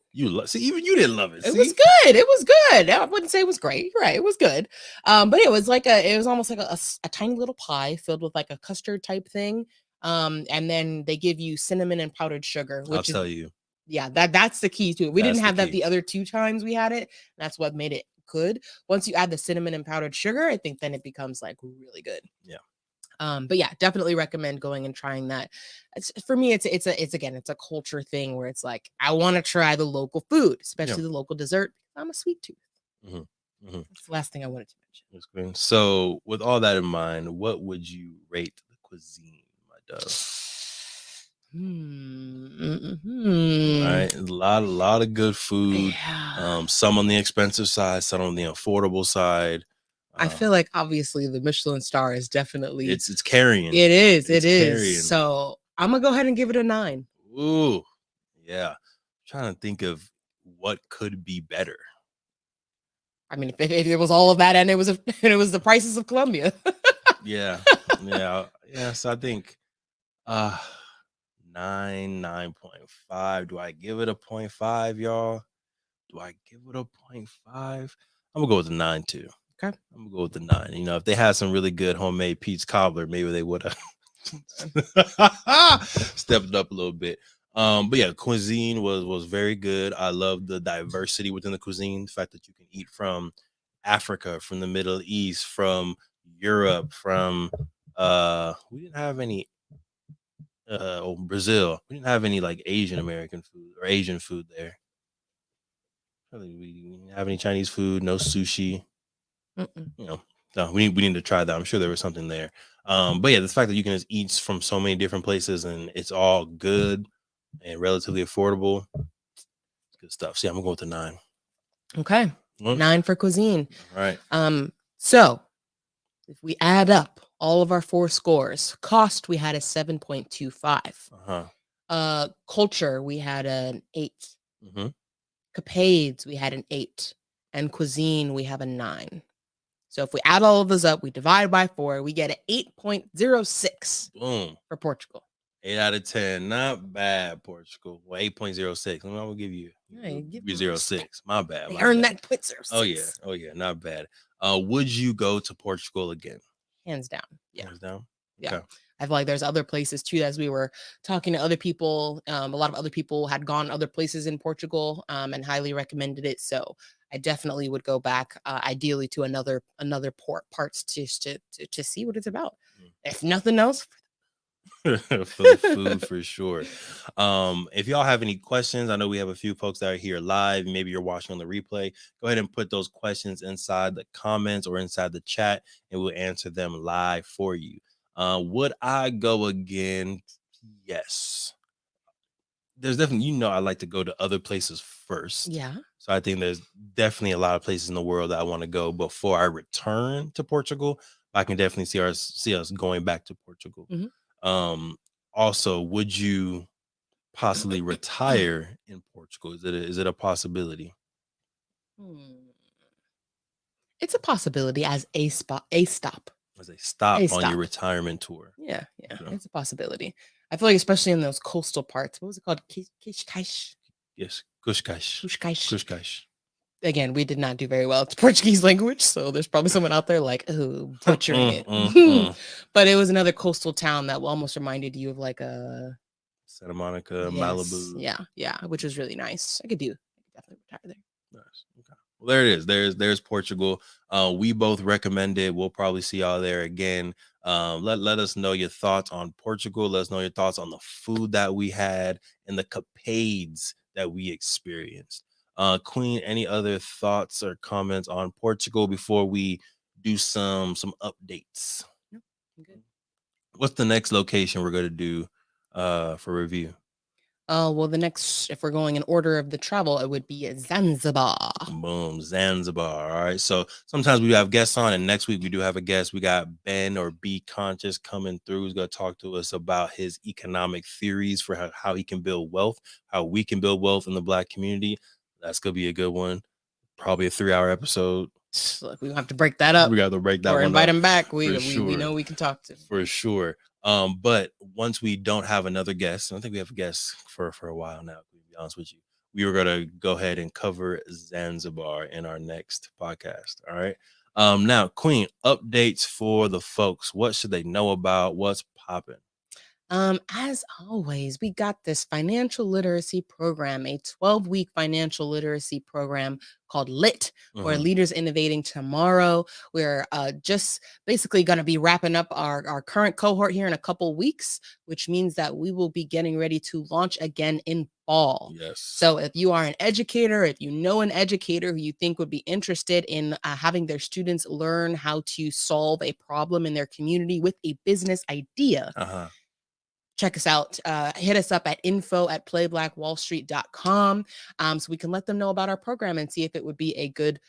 See, even you didn't love it. It was See, good. It was good. I wouldn't say it was great. You're right. It was good. But it was like it was almost like a tiny little pie filled with like a custard type thing. And then they give you cinnamon and powdered sugar, I'll which is tell you, yeah, that's the key to it. We didn't that's the have that key. the other two times we had it. That's what made it good. Once you add the cinnamon and powdered sugar, I think then it becomes like really good. Yeah. But yeah, definitely recommend going and trying that. For me, it's again, it's a culture thing where it's like I want to try the local food, Yeah. especially the local dessert. I'm a sweet tooth. hmm hmm That's the last thing I wanted to mention. That's great. So, with all that in mind, what would you rate the cuisine, my dove? Hmm. Right, a lot of good food. Yeah. Some on the expensive side, some on the affordable side. I Um, feel like obviously the Michelin star is definitely it's carrying. it is. It It's is. carrying. So I'm gonna go ahead and give it a 9. Ooh, yeah. Trying to think of what could be better. I mean, if it was all of that and it was and it was the prices of Colombia. Yeah, yeah. So I think uh 9.5. Do I give it a 0.5, y'all? Do I give it a 0.5? I'm gonna go with the 9 too. Okay. I'm gonna go with the 9. You know, if they had some really good homemade Pete's cobbler, maybe they would have stepped it up a little bit. But yeah, cuisine was very good. I love the diversity within the cuisine. The fact that you can eat from Africa, from the Middle East, from Europe, from we didn't have any Brazil. We didn't have any like Asian American food or Asian food there. Really, we didn't have any Chinese food, no sushi. Mm-mm. You know, no, we need to try that. I'm sure there was something there. But yeah, the fact that you can just eat from so many different places and it's all good and relatively affordable, good stuff. See, I'm gonna go with the 9. Okay. All 9 for cuisine. right. So if we add up all of our 4 scores, cost we had a 7.25. Culture we had an 8. Mm-hmm. Capades we had an 8, and cuisine we have a 9. So if we add all of those up, we divide by 4, we get an 8.06 Boom. for Portugal. 8 out of 10. Not bad, Portugal. Well, 8.06. I'm gonna give you Yeah, give you them 0.6. respect. My bad. They My earned bad. that 0.06. Oh yeah. Oh yeah. Not bad. Would you go to Portugal again? Hands down. Yeah. Hands down. Yeah. Okay. I feel like there's other places too, as we were talking to other people. A lot of other people had gone other places in Portugal and highly recommended it. So I definitely would go back, ideally to another parts to see what it's about. if nothing else. For the food for sure. If y'all have any questions, I know we have a few folks that are here live. Maybe you're watching on the replay. Go ahead and put those questions inside the comments or inside the chat, and we'll answer them live for you. Would I go again? Yes. There's definitely, I like to go to other places first. Yeah. So I think there's definitely a lot of places in the world that I want to go before I return to Portugal. I can definitely see us going back to Portugal. Mhm. Um, Also, would you possibly retire in Portugal? Is it a possibility? Hmm. It's a possibility as a stop. As a stop A on your stop. retirement tour? Yeah, Okay. it's a possibility. I feel like especially in those coastal parts. What was it called? Kishkaish. Yes, Kushkash. Kushkaish. Kushkash. Again, we did not do very well at the Portuguese language, so there's probably someone out there like, oh, butchering it. But it was another coastal town that almost reminded you of like a Santa Monica, yes, Malibu. yeah, which was really nice. I could definitely retire there. Nice. Okay. Well, there it is. There's Portugal. We both recommend it. We'll probably see y'all there again. Let us know your thoughts on Portugal. Let us know your thoughts on the food that we had and the capades that we experienced. Queen, any other thoughts or comments on Portugal before we do some updates? Nope, I'm good. What's the next location we're going to do for review? Well, the next, if we're going in order of the travel, it would be Zanzibar. Boom, Zanzibar. All right. So sometimes we have guests on, and next week we do have a guest. We got Ben or Be Conscious coming through. He's going to talk to us about his economic theories for how he can build wealth, how we can build wealth in the Black community. That's going to be a good one. Probably a 3-hour episode. Look, we have to break that up. We got to break that or one invite up him back. for We sure. know we can talk to. For sure. But once we don't have another guest, I don't think we have a guest for a while now, to be honest with you. We were going to go ahead and cover Zanzibar in our next podcast. All right. Now, Queen, updates for the folks. What should they know about? What's popping? As always, we got this financial literacy program, a 12-week financial literacy program called LIT, or Leaders Innovating Tomorrow. We're just basically going to be wrapping up our current cohort here in a couple weeks, which means that we will be getting ready to launch again in fall. Yes. So if you are an educator, if you know an educator who you think would be interested in having their students learn how to solve a problem in their community with a business idea, check us out. Hit us up at info@playblackwallstreet.com so we can let them know about our program and see if it would be a good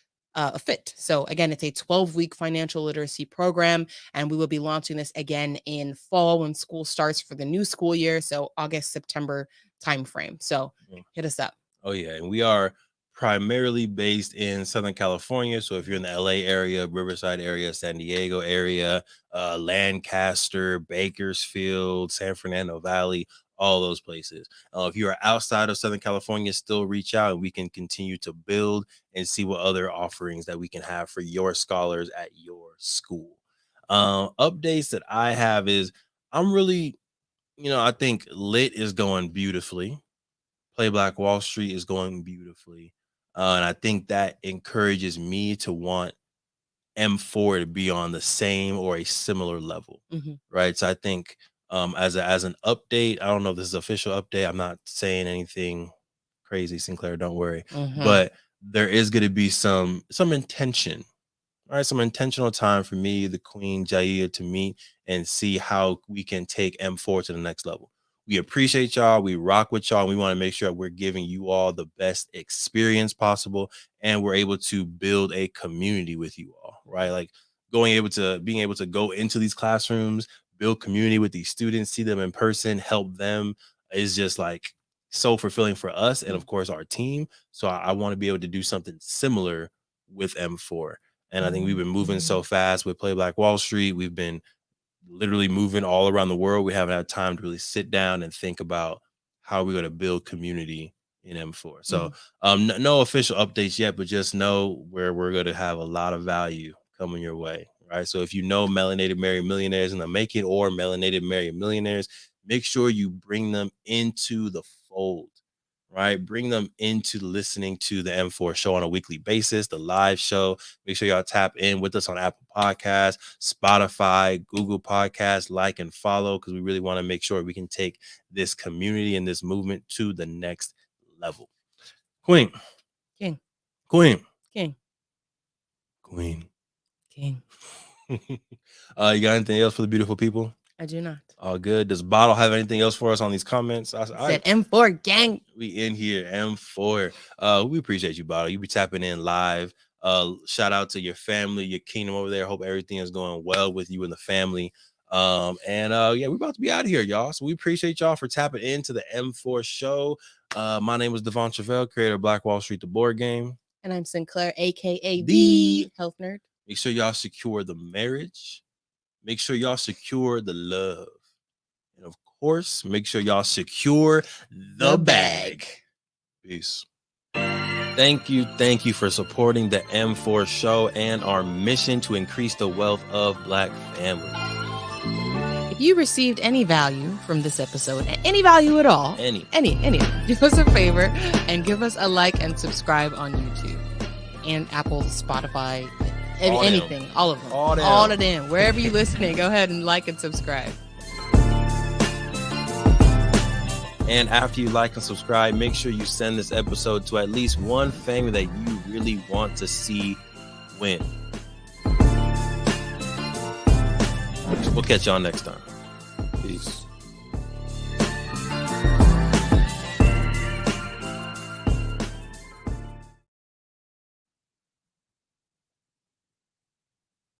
fit. So again, it's a 12-week financial literacy program, and we will be launching this again in fall when school starts for the new school year. So August, September timeframe. So hit us up. Oh yeah, and we are primarily based in Southern California. So if you're in the LA area, Riverside area, San Diego area, Lancaster, Bakersfield, San Fernando Valley, all those places. If you are outside of Southern California, still reach out and we can continue to build and see what other offerings that we can have for your scholars at your school. Updates that I have is I'm really, I think LIT is going beautifully. Play Black Wall Street is going beautifully. And I think that encourages me to want M4 to be on the same or a similar level. Right. So I think as an update, I don't know if this is official update. I'm not saying anything crazy, Sinclair, don't worry. But there is going to be some intention. All right, some intentional time for me, the Queen, Jaiya, to meet and see how we can take M4 to the next level. We appreciate y'all. We rock with y'all. We want to make sure we're giving you all the best experience possible, and we're able to build a community with you all, right? Like being able to go into these classrooms, build community with these students, see them in person, help them is just like so fulfilling for us and of course our team. So I want to be able to do something similar with M4. And I think we've been moving so fast with Play Black Wall Street. We've been literally moving all around the world. We haven't had time to really sit down and think about how we're going to build community in M4. So no official updates yet, but just know where we're going to have a lot of value coming your way. Right. So if you know Melanated Married Millionaires in the making or Melanated Married Millionaires, make sure you bring them into the fold. right? Bring them into listening to the M4 show on a weekly basis, the live show. Make sure y'all tap in with us on Apple Podcasts, Spotify, Google Podcasts, like and follow, because we really want to make sure we can take this community and this movement to the next level. Queen. King. Queen. King. Queen. King. You got anything else for the beautiful people? I do not. All good. Does Bottle have anything else for us on these comments? I said M4 gang. We in here, M4. We appreciate you, Bottle. You be tapping in live. Shout out to your family, your kingdom over there. Hope everything is going well with you and the family. Yeah, we're about to be out of here, y'all. So we appreciate y'all for tapping into the M4 show. My name is Devon Travell, creator of Black Wall Street, the board game. And I'm Sinclair, aka the Health Nerd. Make sure y'all secure the marriage. Make sure y'all secure the love. And of course, make sure y'all secure the bag. Peace. Thank you for supporting the M4 show and our mission to increase the wealth of Black families. If you received any value from this episode, any value at all, any, do us a favor and give us a like and subscribe on YouTube and Apple, Spotify, anything, all of them, all of them, wherever you're listening, go ahead and like and subscribe. And after you like and subscribe, make sure you send this episode to at least one family that you really want to see win. We'll catch y'all next time. Peace.